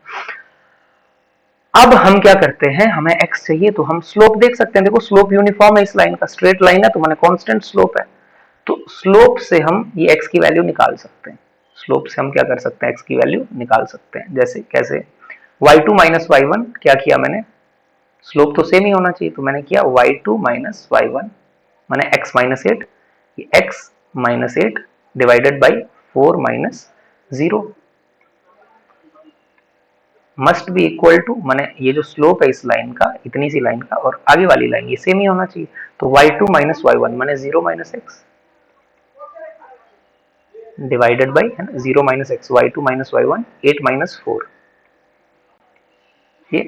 अब हम क्या करते हैं, हमें x चाहिए तो हम स्लोप देख सकते हैं, देखो स्लोप यूनिफॉर्म है इस लाइन का, स्ट्रेट लाइन है तो मैंने कांस्टेंट स्लोप है, तो स्लोप से हम ये x की वैल्यू निकाल सकते हैं, स्लोप से हम क्या कर सकते हैं x की वैल्यू निकाल सकते हैं, जैसे कैसे, y2 माइनस y1 क्या किया मैंने, स्लोप तो सेम ही होना चाहिए, तो मैंने किया y2 माइनस y1 मैंने x माइनस 8, ये x minus 8 divided by 4 minus 0 must be equal to, माने ये जो स्लोप है इस लाइन का, इतनी सी लाइन का और आगे वाली लाइन ये सेम ही होना चाहिए, तो y2 माइनस y1 माने 0 minus x divided by 0 minus x, y2 minus y1 8 minus 4, ये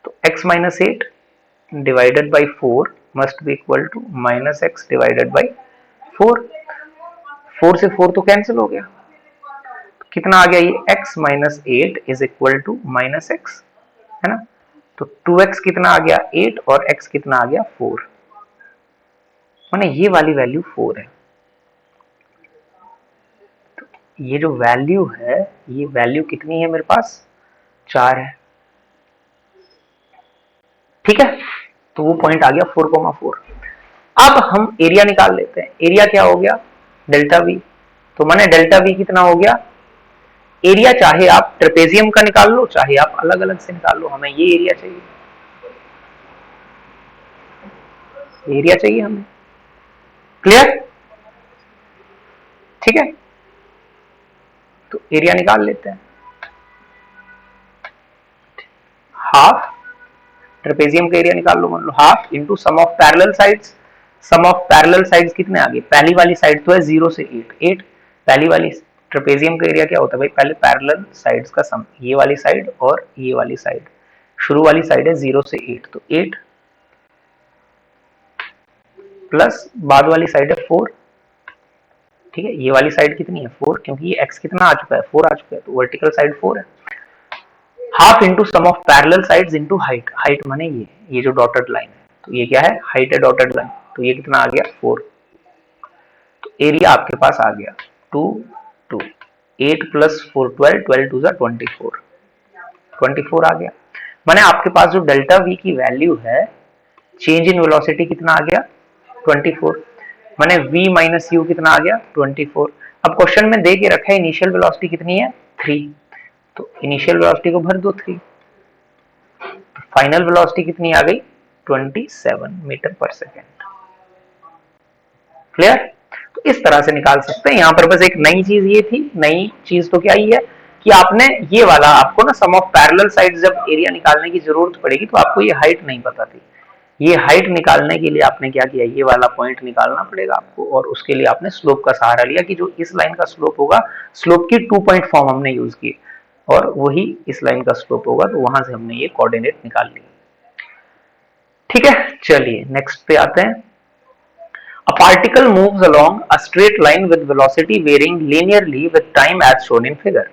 तो x minus 8 divided by 4 must be equal to minus x divided by 4, 4 से 4 तो कैंसिल हो गया, कितना आ गया ये x minus 8 is equal to minus x, है ना, तो 2x कितना आ गया 8 और x कितना आ गया 4, माने ये वाली वैल्यू 4 है, तो ये जो वैल्यू है ये वैल्यू कितनी है मेरे पास 4 है, ठीक है, तो वो पॉइंट आ गया 4,4। अब हम एरिया निकाल लेते हैं, एरिया क्या हो गया डेल्टा वी, तो माने डेल्टा वी कितना हो गया, एरिया चाहे आप ट्रेपेजियम का निकाल लो चाहे आप अलग अलग से निकाल लो, हमें ये एरिया चाहिए, एरिया चाहिए हमें। क्लियर, ठीक है, तो एरिया निकाल लेते हैं, हाफ ट्रेपेजियम का एरिया निकाल लो, मान लो half into sum of parallel sides, sum of parallel sides कितने आ गए, पहली वाली साइड तो है 0 से 8, 8 पहली वाली, ट्रेपेजियम का एरिया क्या होता है भाई, पहले पैरेलल साइड्स का सम, ये वाली साइड और ये वाली साइड, शुरू वाली साइड है 0 से 8 तो 8 प्लस बाद वाली साइड है 4, ठीक है, ये वाली साइड कितनी है 4, क्योंकि ये x कितना आ चुका है 4 आ चुका है, तो वर्टिकल साइड 4 है, half into sum of parallel sides into height, height माने ये जो डॉटेड लाइन है, तो ये क्या है हाइट है डॉटेड लाइन, तो ये कितना आ गया 4, तो एरिया आपके पास आ गया 2 2 8 प्लस 4 12 12 टू 24, 24 आ गया, माने आपके पास जो डेल्टा वी की वैल्यू है चेंज इन वेलोसिटी कितना आ गया 24, माने v माइनस यू कितना आ गया 24। अब क्वेश्चन में दे के रखा है इनिशियल वेलोसिटी कितनी है 3, तो इनिशियल वेलोसिटी को भर दो 3, फाइनल वेलोसिटी कितनी आ गई 27 मीटर पर सेकेंड। क्लियर, तो इस तरह से निकाल सकते हैं, यहाँ पर बस एक नई चीज ये थी, नई चीज तो क्या ही है कि आपने ये वाला, आपको ना सम ऑफ पैरेलल साइड जब एरिया निकालने की जरूरत पड़ेगी तो आपको ये हाइट नहीं पता थी। ये हाइट निकालने के लिए आपने क्या किया, ये वाला पॉइंट निकालना पड़ेगा आपको, और उसके लिए आपने स्लोप का सहारा लिया कि जो इस लाइन का स्लोप होगा, स्लोप की 2 पॉइंट फॉर्म हमने यूज की और वही इस लाइन का स्लोप होगा, तो वहां से हमने ये कोऑर्डिनेट निकाल लिया। ठीक है, चलिए नेक्स्ट पे आते हैं। A particle moves along a straight line with velocity varying linearly with time as shown in figure.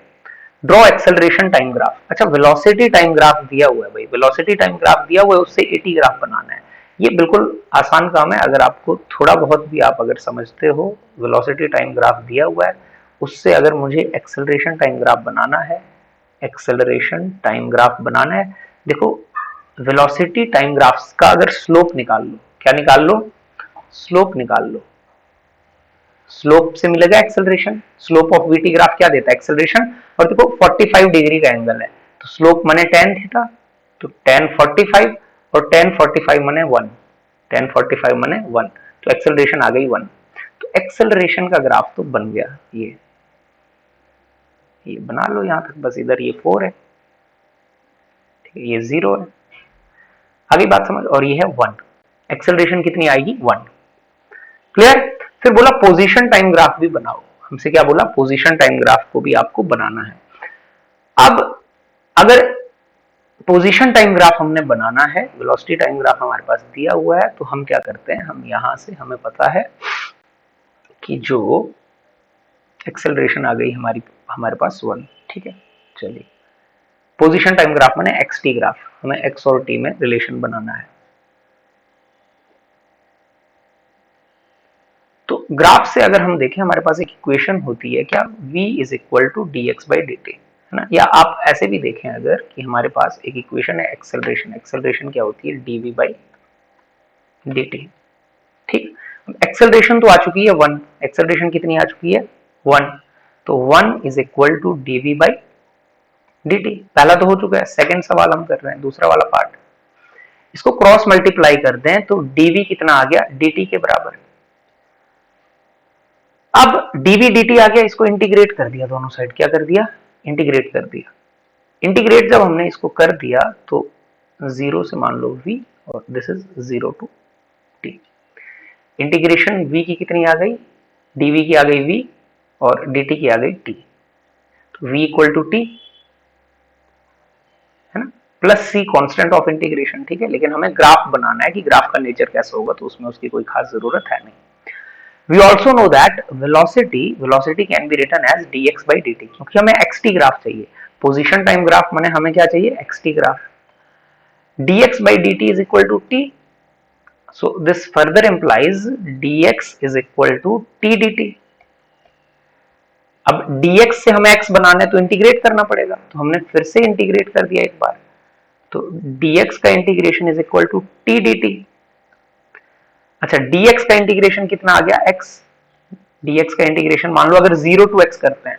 Draw acceleration time graph. अच्छा, velocity time graph दिया हुआ है भाई, velocity time graph दिया हुआ है, उससे AT ग्राफ बनाना है। ये बिल्कुल आसान काम है, अगर आपको थोड़ा बहुत भी आप अगर समझते हो, velocity time graph दिया हुआ है, उससे अगर मुझे acceleration time graph बनाना है, acceleration time graph बनाना है, देखो velocity time graphs का अगर slope निकाल लो, क्या निकाल लो, स्लोप निकाल लो। स्लोप से मिलेगा acceleration, slope of VT graph क्या देता है, एक्सेलरेशन, और देखो 45 डिग्री का एंगल है, तो स्लोप माने tan थीटा, तो tan 45 और tan 45 माने 1, tan 45 माने 1, तो एक्सेलरेशन आ गई 1। तो एक्सेलरेशन का ग्राफ तो बन गया, ये बना लो यहां तक, बस इधर ये 4 है, ठीक है, ये 0 है, आगे बात समझ, और ये है 1, एक्सेलरेशन कितनी आएगी 1। क्लियर। फिर बोला पोजीशन टाइम ग्राफ भी बनाओ, हमसे क्या बोला, पोजीशन टाइम ग्राफ को भी आपको बनाना है। अब अगर पोजीशन टाइम ग्राफ हमने बनाना है, वेलोसिटी टाइम ग्राफ हमारे पास दिया हुआ है, तो हम क्या करते हैं, हम यहां से हमें पता है कि जो एक्सेलरेशन आ गई हमारे पास 1, ठीक है। चलिए पोजीशन टाइम ग्राफ माने एक्स टी ग्राफ, हमें एक्स और टी में रिलेशन बनाना है। तो ग्राफ से अगर हम देखें, हमारे पास एक इक्वेशन होती है क्या, v is equal to d x by d t, है ना, या आप ऐसे भी देखें अगर कि हमारे पास एक इक्वेशन है एक्सेलरेशन, एक्सेलरेशन क्या होती है, dv बाई dt, ठीक। एक्सेलरेशन तो आ चुकी है 1, एक्सेलरेशन कितनी आ चुकी है 1, तो 1 is equal to dv by dt, पहला तो हो चुका है, सेकंड सवाल हम कर रहे हैं, दूसरा वाला पार्ट, इसको क्रॉस मल्टीप्लाई कर दें तो dv कितना आ गया, dt के बराबर। अब dv dt आ गया, इसको इंटीग्रेट कर दिया, दोनों साइड क्या कर दिया, इंटीग्रेट कर दिया। इंटीग्रेट जब हमने इसको कर दिया तो 0 से मान लो v, और this is 0 to t। Integration v की कितनी आ गई, dv की आ गई v और dt की आ गई t, तो v इक्वल टू t, है ना, plus c constant of integration, ठीक है। लेकिन हमें ग्राफ बनाना है कि ग्राफ का नेचर कैसा होगा, तो उसमें उसकी कोई खास जरूरत है नहीं। We also know that velocity can be written as dx by dt, क्योंकि हमें xt ग्राफ चाहिए, पोजीशन टाइम ग्राफ माने हमें क्या चाहिए, xt graph. dx by dt is equal to t, so this further implies dx is equal to t dt। अब dx से हमें x बनाना है तो इंटीग्रेट करना पड़ेगा, तो हमने फिर से इंटीग्रेट कर दिया एक बार, तो dx का integration is equal to t dt। अच्छा, dx का इंटीग्रेशन कितना आ गया, x, dx का इंटीग्रेशन मान लो अगर 0 टू x करते हैं,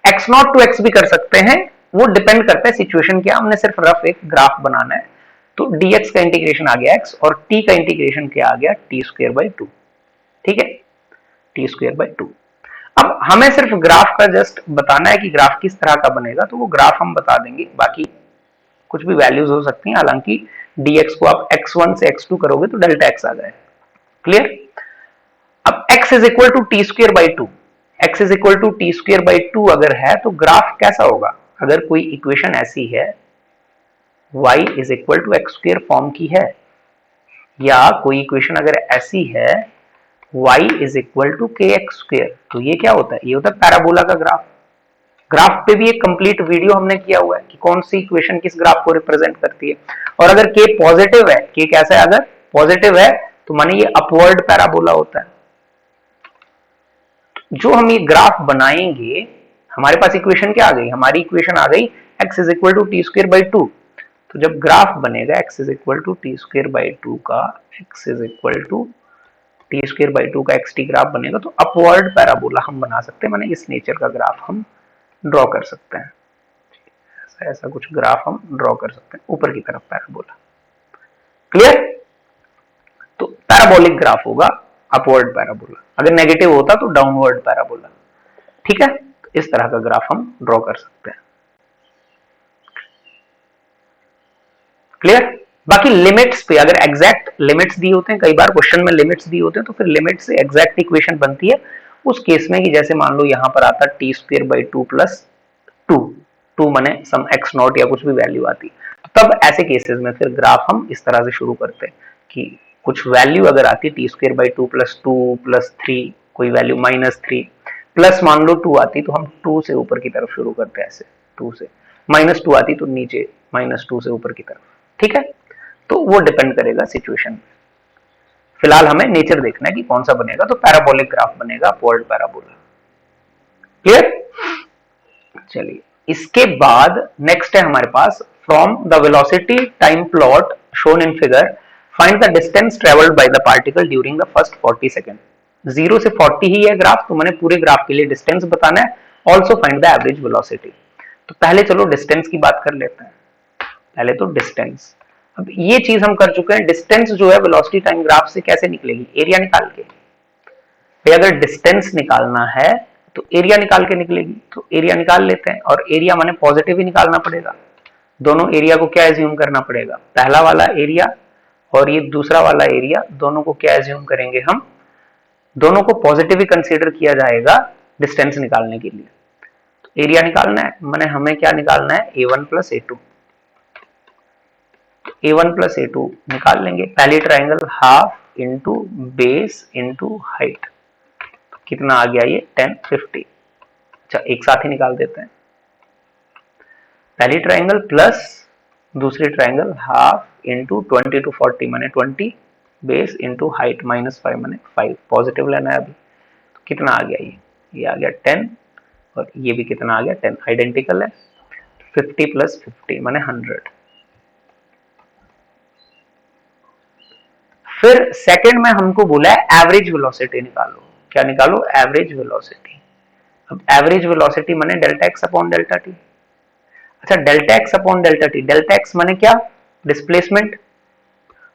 x नॉट टू x भी कर सकते हैं, वो डिपेंड करता है सिचुएशन क्या, हमने सिर्फ रफ एक ग्राफ बनाना है, तो dx का इंटीग्रेशन आ गया x, और t का इंटीग्रेशन क्या आ गया, t स्क्वायर बाई 2, ठीक है, t स्क्वायर बाई 2। अब हमें सिर्फ ग्राफ का जस्ट बताना है कि ग्राफ किस तरह का बनेगा, तो वो ग्राफ हम बता देंगे, बाकी कुछ भी वैल्यूज हो सकती हैं, हालांकि dx को आप x1 से x2 करोगे तो डेल्टा x आ जाएगा। क्लियर। अब x is equal to t square by 2, x is equal to t square by 2 अगर है तो ग्राफ कैसा होगा, अगर कोई इक्वेशन ऐसी है y is equal to x square form की है, या कोई इक्वेशन अगर ऐसी है y is equal to k x square, तो ये क्या होता है, ये होता है पैराबोला का ग्राफ। ग्राफ पे भी एक कंप्लीट वीडियो हमने किया हुआ है कि कौन सी इक्वेशन किस ग्राफ को रिप्रेजेंट करती है, और अगर k पॉजिटिव है, k कैसा है, अगर पॉजिटिव है तो माने ये अपवर्ड पैराबोला होता है। जो हम ये ग्राफ बनाएंगे, हमारे पास इक्वेशन क्या आ गई, हमारी इक्वेशन आ गई x is equal to t square by 2, तो जब ग्राफ बनेगा x is equal to t square by 2 का, x is equal to t square by 2 का xt ग्राफ बनेगा, तो अपवर्ड पैराबोला हम बना सकते हैं, माने इस नेचर का ग्राफ हम ड्रॉ कर सकते हैं, ऐसा कुछ ग्राफ हम ड्रॉ कर सकते हैं, ऊपर की तरफ पैराबोला। क्लियर। तो पैराबोलिक ग्राफ होगा अपवर्ड पैराबोला, अगर नेगेटिव होता तो डाउनवर्ड पैराबोला, ठीक है। तो इस तरह का ग्राफ हम ड्रॉ कर सकते हैं। क्लियर। बाकी लिमिट्स पे अगर एग्जैक्ट लिमिट्स दिए होते हैं, कई बार क्वेश्चन में लिमिट्स दिए होते हैं, तो फिर लिमिट से एग्जैक्ट इक्वेशन बनती है उस केस में कि जैसे मान लो यहां पर आता t square by two plus two, two माने सम एक्स नॉट या कुछ भी वैल्यू आती, तब ऐसे केसेस में फिर ग्राफ हम इस तरह से शुरू करते हैं कि कुछ वैल्यू अगर आती T square by two plus three, कोई वैल्यू माइनस थ्री, प्लस मान लो टू आती तो हम टू से ऊपर की तरफ शुरू करते हैं, ऐसे टू से, माइनस टू आती तो नीचे माइनस टू से ऊपर की तरफ, ठीक है। तो वो डिपेंड करेगा सिचुएशन पे। फिलहाल हमें नेचर देखना है कि कौन सा बनेगा, तो पैराबोलिक ग्राफ बनेगा, अपवर्ड पैराबोला। क्लियर। चलिए इसके बाद नेक्स्ट है हमारे पास from the velocity time plot shown in figure find the distance travelled by the particle during the first 40 second. 0 से 40 ही है ग्राफ, तो मैंने पूरे ग्राफ के लिए डिस्टेंस बताना है, also find the average velocity. तो पहले चलो डिस्टेंस की बात कर लेते हैं। पहले तो डिस्टेंस, अब ये चीज हम कर चुके हैं, डिस्टेंस जो है वेलोसिटी टाइम ग्राफ से कैसे निकलेगी, एरिया निकाल के। भाई अगर डिस्टेंस निकालना है तो एरिया निकाल के निकलेगी, तो एरिया निकाल लेते हैं, और एरिया माने पॉजिटिव ही निकालना पड़ेगा। दोनों एरिया को क्या एज्यूम करना पड़ेगा, पहला वाला एरिया और ये दूसरा वाला एरिया, दोनों को क्या एज्यूम करेंगे हम, दोनों को पॉजिटिव ही कंसीडर किया जाएगा डिस्टेंस निकालने के लिए। तो एरिया निकालना है, माने हमें क्या निकालना है, a1 plus a2। a1 plus a2 निकाल लेंगे, पहली triangle half into base into height, कितना आ गया ये 10 50। अच्छा एक साथ ही निकाल देते हैं, पहली ट्राइंगल प्लस दूसरी ट्राइंगल हाफ इंटू 20 टू 40 माने 20 बेस इंटू हाइट माइनस 5 माने 5, पॉजिटिव लेना है अभी। तो कितना आ गया ये आ गया 10, और ये भी कितना आ गया 10, आइडेंटिकल है। 50 प्लस 50 माने 100। फिर सेकंड में हमको बोला है एवरेज वेलोसिटी निकालो, क्या निकालो, एवरेज वेलोसिटी। अब एवरेज वेलोसिटी माने delta x upon delta t. अच्छा delta x upon delta t, delta x माने क्या, डिस्प्लेसमेंट,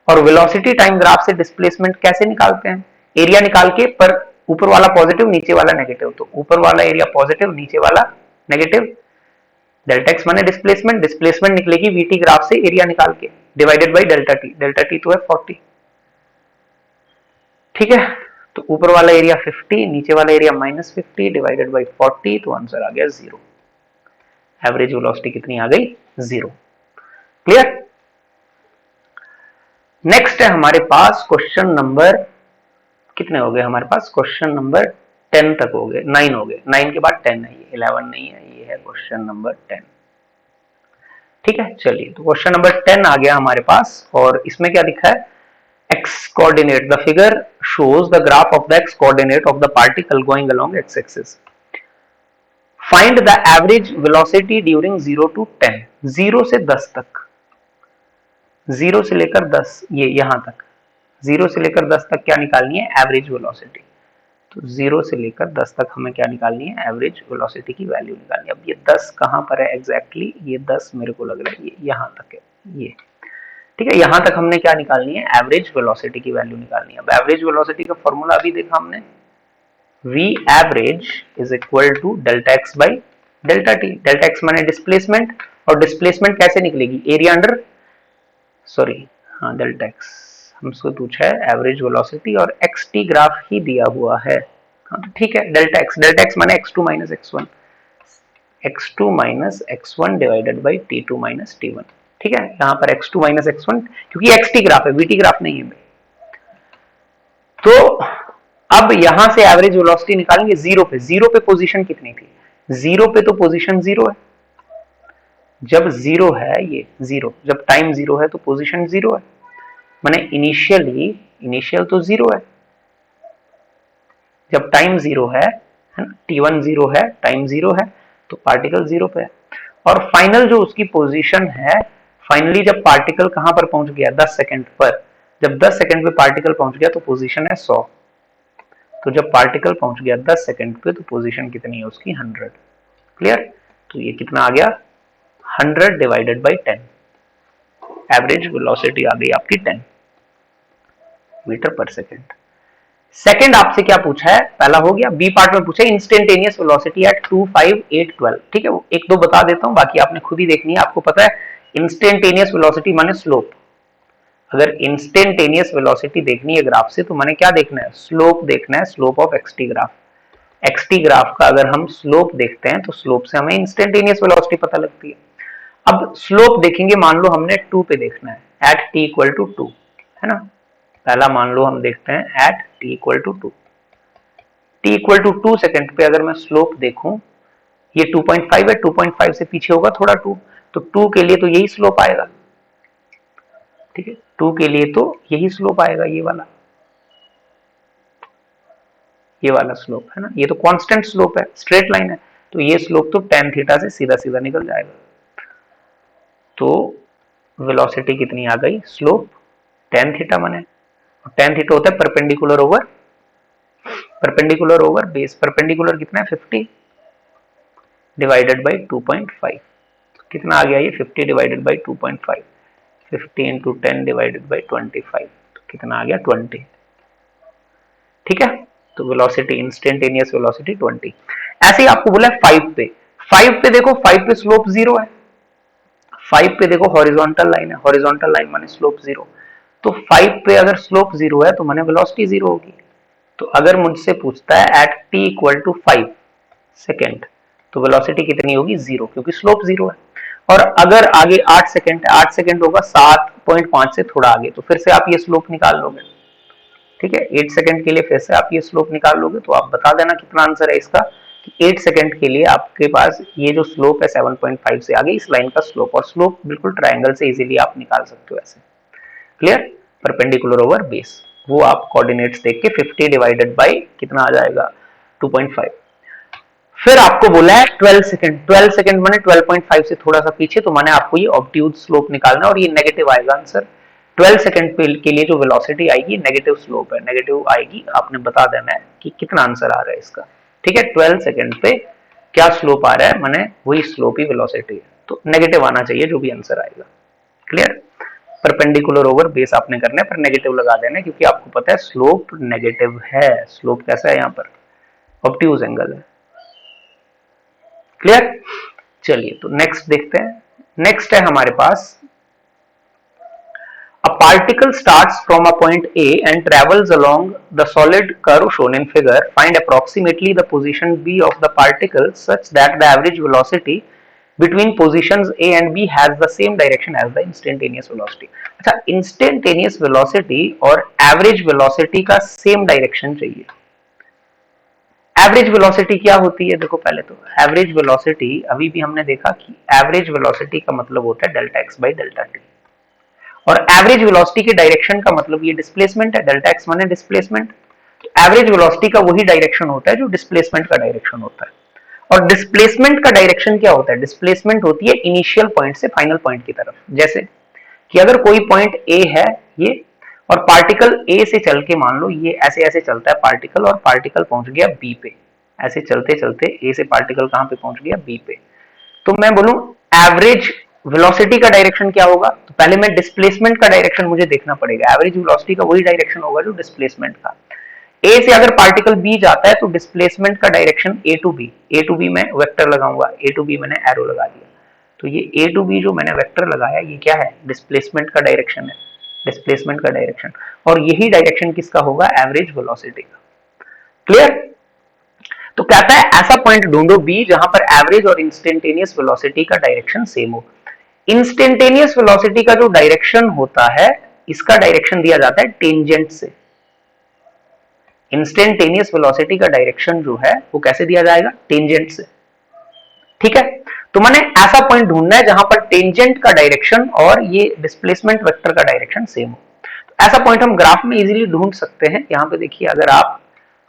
और वेलोसिटी टाइम ग्राफ से डिस्प्लेसमेंट कैसे निकालते हैं, एरिया निकाल के, पर ऊपर वाला पॉजिटिव नीचे वाला नेगेटिव, तो ऊपर वाला एरिया पॉजिटिव नीचे वाला नेगेटिव। डेल्टा एक्स माने डिस्प्लेसमेंट, डिस्प्लेसमेंट निकलेगी वीटी ग्राफ से एरिया निकाल के, डिवाइडेड बाई डेल्टा टी तो है 40, ठीक है। तो ऊपर वाला एरिया 50, नीचे वाला एरिया माइनस 50 डिवाइडेड बाई 40, तो आंसर आ गया 0। एवरेज वेलोसिटी कितनी आ गई, 0। क्लियर। नेक्स्ट है हमारे पास क्वेश्चन नंबर, कितने हो गए हमारे पास, क्वेश्चन नंबर 10 तक हो गए, 9 हो गए, 9 के बाद 10 है, ये 11 नहीं है, ये है क्वेश्चन नंबर 10। ठीक है चलिए, तो क्वेश्चन नंबर 10 आ गया हमारे पास, और इसमें क्या लिखा है, x coordinate, the figure shows the graph of the x coordinate of the particle going along x axis. Find the average velocity during 0 to 10, 0 से 10 तक, 0 से लेकर 10, ये यहां तक 0 से लेकर 10 तक क्या निकालनी है, एवरेज वेलोसिटी। तो 0 से लेकर 10 तक हमें क्या निकालनी है, एवरेज वेलोसिटी की वैल्यू निकालनी है। अब ये 10 कहां पर है एग्जैक्टली, ये 10 मेरे को लग रहा है ये यहां तक है, ये ठीक है, यहां तक हमने क्या निकालनी है, एवरेज वेलोसिटी की वैल्यू निकालनी है। अब एवरेज वेलोसिटी का फॉर्मूला अभी देखा हमने, v average is equal to delta x by delta t. Delta x माने डिस्प्लेसमेंट, और डिस्प्लेसमेंट कैसे निकलेगी, एरिया अंडर, सॉरी हाँ डेल्टा एक्स, हमसे पूछा है एवरेज वेलोसिटी और एक्स टी ग्राफ ही दिया हुआ है, हाँ तो ठीक है, डेल्टा एक्स माने x2 minus x1, x2 minus x1 divided by t2 minus t1, ठीक है। यहां पर x2 माइनस x1, क्योंकि xt ग्राफ है, vt ग्राफ नहीं है। तो अब यहां से एवरेज वेलोसिटी निकालेंगे 0 पे, 0 पे पोजीशन कितनी थी, 0 पे तो पोजीशन 0 है, जब 0 है ये 0, जब टाइम 0 है तो पोजीशन 0 है, माने इनिशियल तो 0 है, जब टाइम 0 है ना, t1 0 है, टाइम 0 है, तो पार्टिकल 0 पे है। और फाइनल जो उसकी पोजीशन है, फाइनली जब पार्टिकल कहां पर पहुंच गया, 10 सेकंड पर, जब 10 सेकंड पे पार्टिकल पहुंच गया तो पोजीशन है 100, तो जब पार्टिकल पहुंच गया 10 सेकंड पे तो पोजीशन कितनी है उसकी 100। क्लियर, तो ये कितना आ गया 100 डिवाइडेड बाई 10, एवरेज वेलोसिटी आ गई आपकी 10 मीटर पर सेकंड। सेकंड आपसे क्या पूछा है, पहला हो गया, बी पार्ट में पूछा है इंस्टेंटेनियस वेलोसिटी एट 2, 5, 8, 12, ठीक है, एक दो बता देता हूं, बाकी आपने खुद ही देखनी है, आपको पता है इंस्टेंटेनियस वेलोसिटी माने स्लोप। अगर इंस्टेंटेनियस वेलोसिटी देखनी है ग्राफ से तो मैंने क्या देखना है, स्लोप देखना है, slope of x t graph. X t graph का अगर हम स्लोप देखते हैं तो स्लोप से हमें इंस्टेंटेनियस वेलोसिटी पता लगती है। अब स्लोप देखेंगे, मान लो हमने 2 पे देखना है, एट t इक्वल टू 2, है ना। पहला मान लो हम देखते हैं at t equal to 2, t equal to 2 second पे अगर मैं स्लोप देखूं, ये 2.5 है, 2.5 से पीछे होगा थोड़ा 2, तो 2 के लिए तो यही स्लोप आएगा, ठीक है। 2 के लिए तो यही स्लोप आएगा, ये वाला स्लोप है ना, ये तो कांस्टेंट स्लोप है, स्ट्रेट लाइन है, तो ये स्लोप तो tan थीटा से सीधा सीधा निकल जाएगा। तो वेलोसिटी कितनी आ गई, स्लोप tan थीटा माने, tan थीटा होता है परपेंडिकुलर ओवर बेस। परपेंडिकुलर कितना है 50 डिवाइडेड बाई 2.5, कितना आ गया ये 50 divided by 2.5, 50 into 10 divided by 25, तो कितना आ गया 20, ठीक है। तो वेलोसिटी, इंस्टेंटेनियस वेलोसिटी 20। ऐसे ही आपको बोला है 5 पे, 5 पे देखो, 5 पे स्लोप 0 है, 5 पे देखो हॉरिजॉन्टल लाइन है, हॉरिजॉन्टल लाइन माने स्लोप 0, तो 5 पे अगर स्लोप 0 है तो माने वेलोसिटी 0 होगी। तो अगर मुझसे पूछता है at t equal to 5 second तो वेलोसिटी कितनी होगी 0, क्योंकि स्लोप 0 है। और अगर आगे 8 सेकेंड है, 8 सेकेंड होगा 7.5 से थोड़ा आगे, तो फिर से आप ये स्लोप निकाल लोगे, ठीक है। 8 सेकेंड के लिए फिर से आप ये स्लोप निकाल लोगे, तो आप बता देना कितना आंसर है इसका, कि 8 सेकेंड के लिए आपके पास ये जो स्लोप है 7.5 से आगे इस लाइन का स्लोप, और स्लोप बिल्कुल ट्रायंगल से इजीली आप निकाल सकते हो ऐसे, क्लियर। परपेंडिकुलर ओवर बेस, वो आप कोऑर्डिनेट्स देख के 50 डिवाइडेड बाई कितना आ जाएगा 2.5। फिर आपको बोला है 12 सेकंड, 12 सेकंड माने 12.5 से थोड़ा सा पीछे, तो माने आपको ये ऑब्ट्यूज स्लोप निकालना, और ये नेगेटिव आएगा आंसर। 12 सेकंड के लिए जो वेलोसिटी आएगी नेगेटिव स्लोप है, नेगेटिव आएगी, आपने बता देना है कि कितना आंसर आ रहा है इसका, ठीक है। 12 सेकंड पे क्या स्लोप आ रहा है, माने वही स्लोप ही वेलोसिटी है, तो नेगेटिव आना चाहिए जो भी आंसर आएगा, क्लियर। परपेंडिकुलर ओवर बेस आपने करना है, पर नेगेटिव लगा देना है, क्योंकि आपको पता है स्लोप नेगेटिव है। स्लोप कैसा है यहाँ पर, ऑब्ट्यूज एंगल है, क्लियर। चलिए तो नेक्स्ट देखते हैं। नेक्स्ट है हमारे पास, a particle starts from a point A and travels along the solid curve shown in figure. Find approximately the position B of the particle such that the average velocity between positions A and B has the same direction as the instantaneous velocity. अच्छा, instantaneous velocity और average velocity का same direction चाहिए। Average velocity क्या होती है, देखो पहले तो एवरेज वेलोसिटी अभी भी हमने देखा कि एवरेज वेलोसिटी का मतलब होता है delta x by delta T, और एवरेज वेलोसिटी के डायरेक्शन का मतलब ये डिस्प्लेसमेंट है, डेल्टा एक्स माने डिस्प्लेसमेंट। एवरेज वेलोसिटी का वही डायरेक्शन होता है जो डिस्प्लेसमेंट का डायरेक्शन होता है। और डिस्प्लेसमेंट का डायरेक्शन क्या होता है, डिस्प्लेसमेंट होती है इनिशियल पॉइंट से फाइनल पॉइंट की तरफ। जैसे कि अगर कोई पॉइंट ए है ये, और पार्टिकल ए से चल के मान लो ये ऐसे ऐसे चलता है पार्टिकल, और पार्टिकल पहुंच गया बी पे, ऐसे चलते चलते ए से पार्टिकल कहां पे पहुंच गया बी पे, तो मैं बोलूं एवरेज वेलोसिटी का डायरेक्शन क्या होगा, तो पहले मैं डिस्प्लेसमेंट का डायरेक्शन मुझे देखना पड़ेगा। एवरेज वेलोसिटी का वही डायरेक्शन होगा जो डिस्प्लेसमेंट का। ए से अगर पार्टिकल बी जाता है तो डिस्प्लेसमेंट का डायरेक्शन ए टू बी में वेक्टर लगाऊंगा, ए टू बी मैंने एरो लगा दिया, तो ये ए टू बी जो मैंने वेक्टर लगाया ये क्या है, डिस्प्लेसमेंट का डायरेक्शन है, डिस्प्लेसमेंट का डायरेक्शन। और यही डायरेक्शन किसका होगा, एवरेज वेलोसिटी का, क्लियर। तो कहता है ऐसा पॉइंट ढूंढो बी जहां पर एवरेज और इंस्टेंटेनियस वेलोसिटी का डायरेक्शन सेम हो। इंस्टेंटेनियस वेलोसिटी का जो डायरेक्शन होता है इसका डायरेक्शन दिया जाता है टेंजेंट से। इंस्टेंटेनियस वेलोसिटी का डायरेक्शन जो है वो कैसे दिया जाएगा, टेंजेंट से, ठीक है। तो मैंने ऐसा पॉइंट ढूंढना है जहां पर टेंजेंट का डायरेक्शन और ये डिस्प्लेसमेंट वेक्टर का डायरेक्शन सेम हो। तो ऐसा पॉइंट हम ग्राफ में इजीली ढूंढ सकते हैं। यहाँ पे देखिए, अगर आप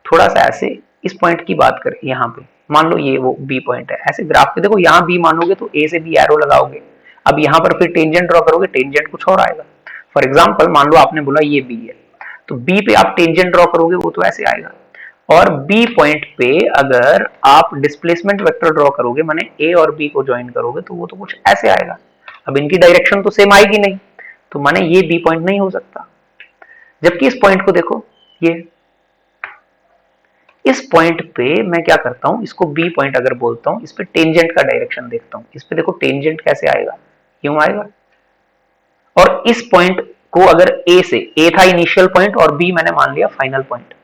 थोड़ा सा ऐसे इस पॉइंट की बात करें, यहाँ पे मान लो ये वो बी पॉइंट है, ऐसे ग्राफ पे देखो यहाँ बी मानोगे तो ए से बी एरो लगाओगे, अब यहाँ पर फिर टेंजेंट ड्रॉ करोगे, टेंजेंट कुछ और आएगा। फॉर एग्जाम्पल मान लो आपने बोला ये बी है, तो बी पे आप टेंजेंट ड्रॉ करोगे वो तो ऐसे आएगा, और बी पॉइंट पे अगर आप डिस्प्लेसमेंट वेक्टर ड्रॉ करोगे माने ए और बी को ज्वाइन करोगे तो वो तो कुछ ऐसे आएगा। अब इनकी डायरेक्शन तो सेम आएगी नहीं, तो माने ये बी पॉइंट नहीं हो सकता। जबकि इस पॉइंट को देखो, ये इस पॉइंट पे मैं क्या करता हूं, इसको बी पॉइंट अगर बोलता हूं, इस पे टेंजेंट का डायरेक्शन देखता हूं, इस पे देखो टेंजेंट कैसे आएगा, क्यों आएगा? और इस पॉइंट को अगर ए था इनिशियल पॉइंट और बी मैंने मान लिया फाइनल पॉइंट,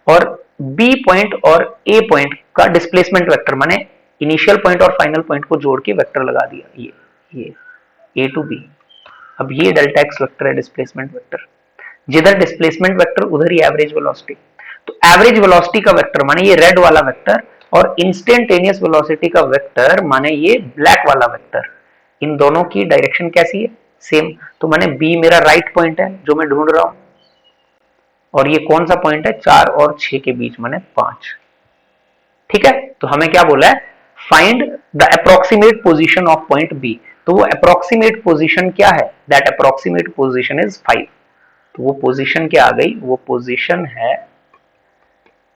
और बी पॉइंट और ए पॉइंट का डिस्प्लेसमेंट वेक्टर माने इनिशियल पॉइंट और फाइनल पॉइंट को जोड़ के वेक्टर लगा दिया, ये ए टू बी। अब ये डेल्टा एक्स वेक्टर है डिस्प्लेसमेंट वेक्टर, जिधर डिस्प्लेसमेंट वेक्टर उधर ही एवरेज वेलोसिटी। तो एवरेज वेलोसिटी का वेक्टर माने ये रेड वाला वेक्टर, और इंस्टेंटेनियस वेलोसिटी का वेक्टर माने ये ब्लैक वाला वेक्टर। इन दोनों की डायरेक्शन कैसी है? सेम। तो माने बी मेरा राइट पॉइंट है जो मैं ढूंढ रहा हूं, और ये कौन सा पॉइंट है? 4 और 6 के बीच माने 5। ठीक है, तो हमें क्या बोला है? Find the approximate position of point B. तो वो अप्रोक्सीमेट पोजीशन क्या है? That approximate position is 5। तो वो पोजीशन क्या आ गई? वो पोजीशन है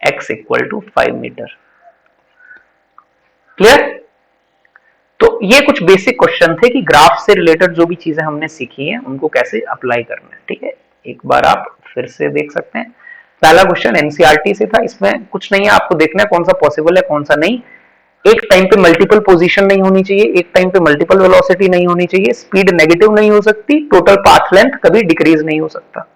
x equal to 5 metre. Clear? तो ये कुछ बेसिक क्वेश्चन थे कि ग्राफ से रिलेटेड जो भी चीजें हमने सीखी हैं उनको कैसे अप्लाई करना है। ठीक है, एक बार आप फिर से देख सकते हैं। पहला क्वेश्चन एनसीईआरटी से था, इसमें कुछ नहीं है, आपको देखना है कौन सा पॉसिबल है कौन सा नहीं। एक टाइम पे मल्टीपल पोजीशन नहीं होनी चाहिए, एक टाइम पे मल्टीपल वेलोसिटी नहीं होनी चाहिए, स्पीड नेगेटिव नहीं हो सकती, टोटल पाथ लेंथ कभी डिक्रीज नहीं हो सकता।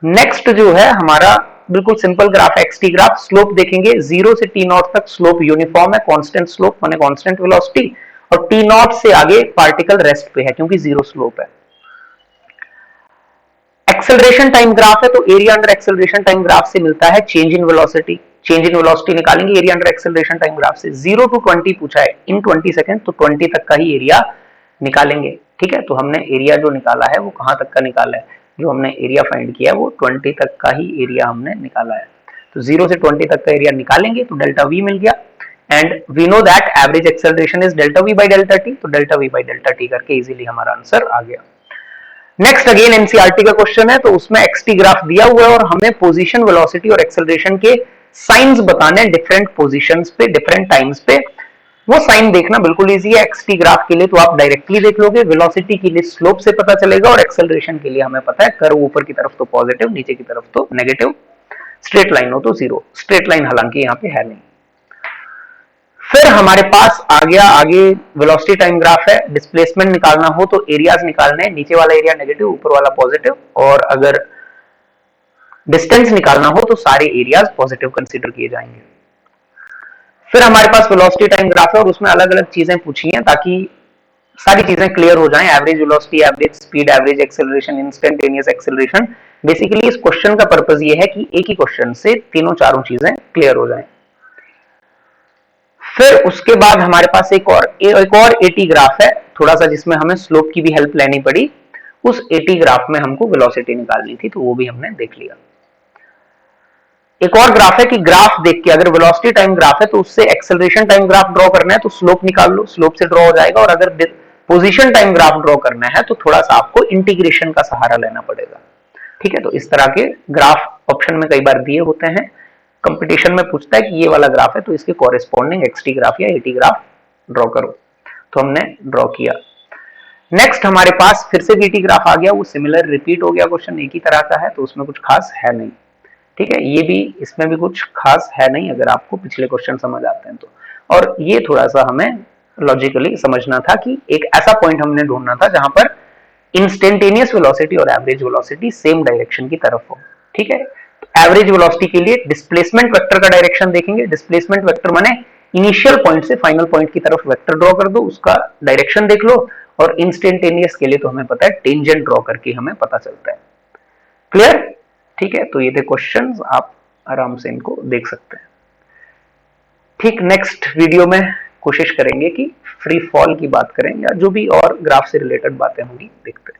नेक्स्ट जो है हमारा बिल्कुल सिंपल ग्राफ है, एक्सटी ग्राफ। स्लोप देखेंगे 0 से टी नॉट तक स्लोप यूनिफॉर्म है, कांस्टेंट स्लोप माने कांस्टेंट वेलोसिटी, और टी नॉट से आगे पार्टिकल रेस्ट पे है क्योंकि जीरो स्लोप है। एक्सेलरेशन टाइम ग्राफ है, तो area under acceleration time graph से मिलता है change in velocity. Change in velocity निकालेंगे area under acceleration time graph से। 0 टू 20 पूछा है इन 20 सेकंड, तो 20 तक का ही एरिया निकालेंगे। ठीक है, तो हमने एरिया जो निकाला है वो कहां तक का निकाला है? जो हमने एरिया फाइंड किया वो 20 तक का ही एरिया हमने निकाला है। तो 0 से 20 तक का एरिया निकालेंगे तो डेल्टा वी मिल गया, and we know that average acceleration is delta v by delta t. तो delta v by delta t करके इजीली हमारा आंसर आ गया। नेक्स्ट अगेन एनसीईआरटी का क्वेश्चन है, तो उसमें एक्सटी ग्राफ दिया हुआ है और हमें पोजीशन, वेलोसिटी और एक्सेलरेशन के साइंस बताने डिफरेंट पोजीशंस पे, डिफरेंट टाइम्स पे। वो साइन देखना बिल्कुल इजी है। एक्सटी ग्राफ के लिए तो आप डायरेक्टली देख लोगे, वेलोसिटी के लिए स्लोप से पता चलेगा, और एक्सेलरेशन के लिए हमें पता है कर्व ऊपर की तरफ तो पॉजिटिव, नीचे की तरफ तो नेगेटिव, स्ट्रेट लाइन हो तो जीरो। स्ट्रेट लाइन हालांकि यहाँ पे है नहीं। फिर हमारे पास आ गया आगे वेलोसिटी टाइम ग्राफ है। डिस्प्लेसमेंट निकालना हो तो एरियाज निकालने हैं, नीचे वाला एरिया नेगेटिव, ऊपर वाला पॉजिटिव, और अगर डिस्टेंस निकालना हो तो सारे एरियाज पॉजिटिव कंसीडर किए जाएंगे। फिर हमारे पास वेलोसिटी टाइम ग्राफ है और उसमें अलग अलग चीजें पूछी हैं ताकि सारी चीजें क्लियर हो जाएं। Average velocity, average speed, average acceleration, instantaneous acceleration. Basically इस क्वेश्चन का पर्पस ये है कि एक ही क्वेश्चन से तीनों चारों चीजें क्लियर हो जाएं। फिर उसके बाद हमारे पास एक और एटी ग्राफ है थोड़ा सा, जिसमें हमें स्लोप की भी हेल्प लेनी पड़ी। उस एटी ग्राफ में हमको वेलोसिटी निकालनी थी, तो वो भी हमने देख लिया। एक और ग्राफ है कि ग्राफ देख के अगर वेलोसिटी टाइम ग्राफ है तो उससे एक्सेलरेशन टाइम ग्राफ ड्रॉ करना है तो स्लोप निकाल लो, स्लोप से ड्रॉ हो जाएगा। और अगर पोजीशन टाइम ग्राफ ड्रॉ करना है तो थोड़ा सा आपको इंटीग्रेशन का सहारा लेना पड़ेगा। ठीक है, तो इस तरह के ग्राफ ऑप्शन में कई बार दिए होते हैं। कंपटीशन में पूछता है कि ये वाला ग्राफ है तो इसके कॉरेस्पॉन्डिंग एक्सटी ग्राफ या एटी ग्राफ ड्रॉ करो, तो हमने ड्रॉ किया। नेक्स्ट हमारे पास फिर से वीटी ग्राफ आ गया, वो सिमिलर रिपीट हो गया, क्वेश्चन एक ही तरह का है तो उसमें कुछ खास है नहीं। ठीक है, ये भी, इसमें भी कुछ खास है नहीं अगर आपको पिछले क्वेश्चन समझ आते हैं तो। और ये थोड़ा सा हमें लॉजिकली समझना था कि एक ऐसा पॉइंट हमने ढूंढना था जहां पर इंस्टेंटेनियस वेलोसिटी और एवरेज वेलोसिटी सेम डायरेक्शन की तरफ हो। ठीक है, एवरेज वेलोसिटी के लिए डिस्प्लेसमेंट वेक्टर का डायरेक्शन देखेंगे। डिस्प्लेसमेंट वेक्टर माने इनिशियल पॉइंट से फाइनल पॉइंट की तरफ वेक्टर ड्रॉ कर दो, उसका डायरेक्शन देख लो। और इंस्टेंटेनियस के लिए तो हमें पता है टेंजेंट ड्रॉ करके हमें पता चलता है। क्लियर? ठीक है, तो ये थे क्वेश्चंस, आप आराम से इनको देख सकते हैं। ठीक, नेक्स्ट वीडियो में कोशिश करेंगे कि फ्री फॉल की बात करें या जो भी और ग्राफ से रिलेटेड बातें होंगी देखते हैं।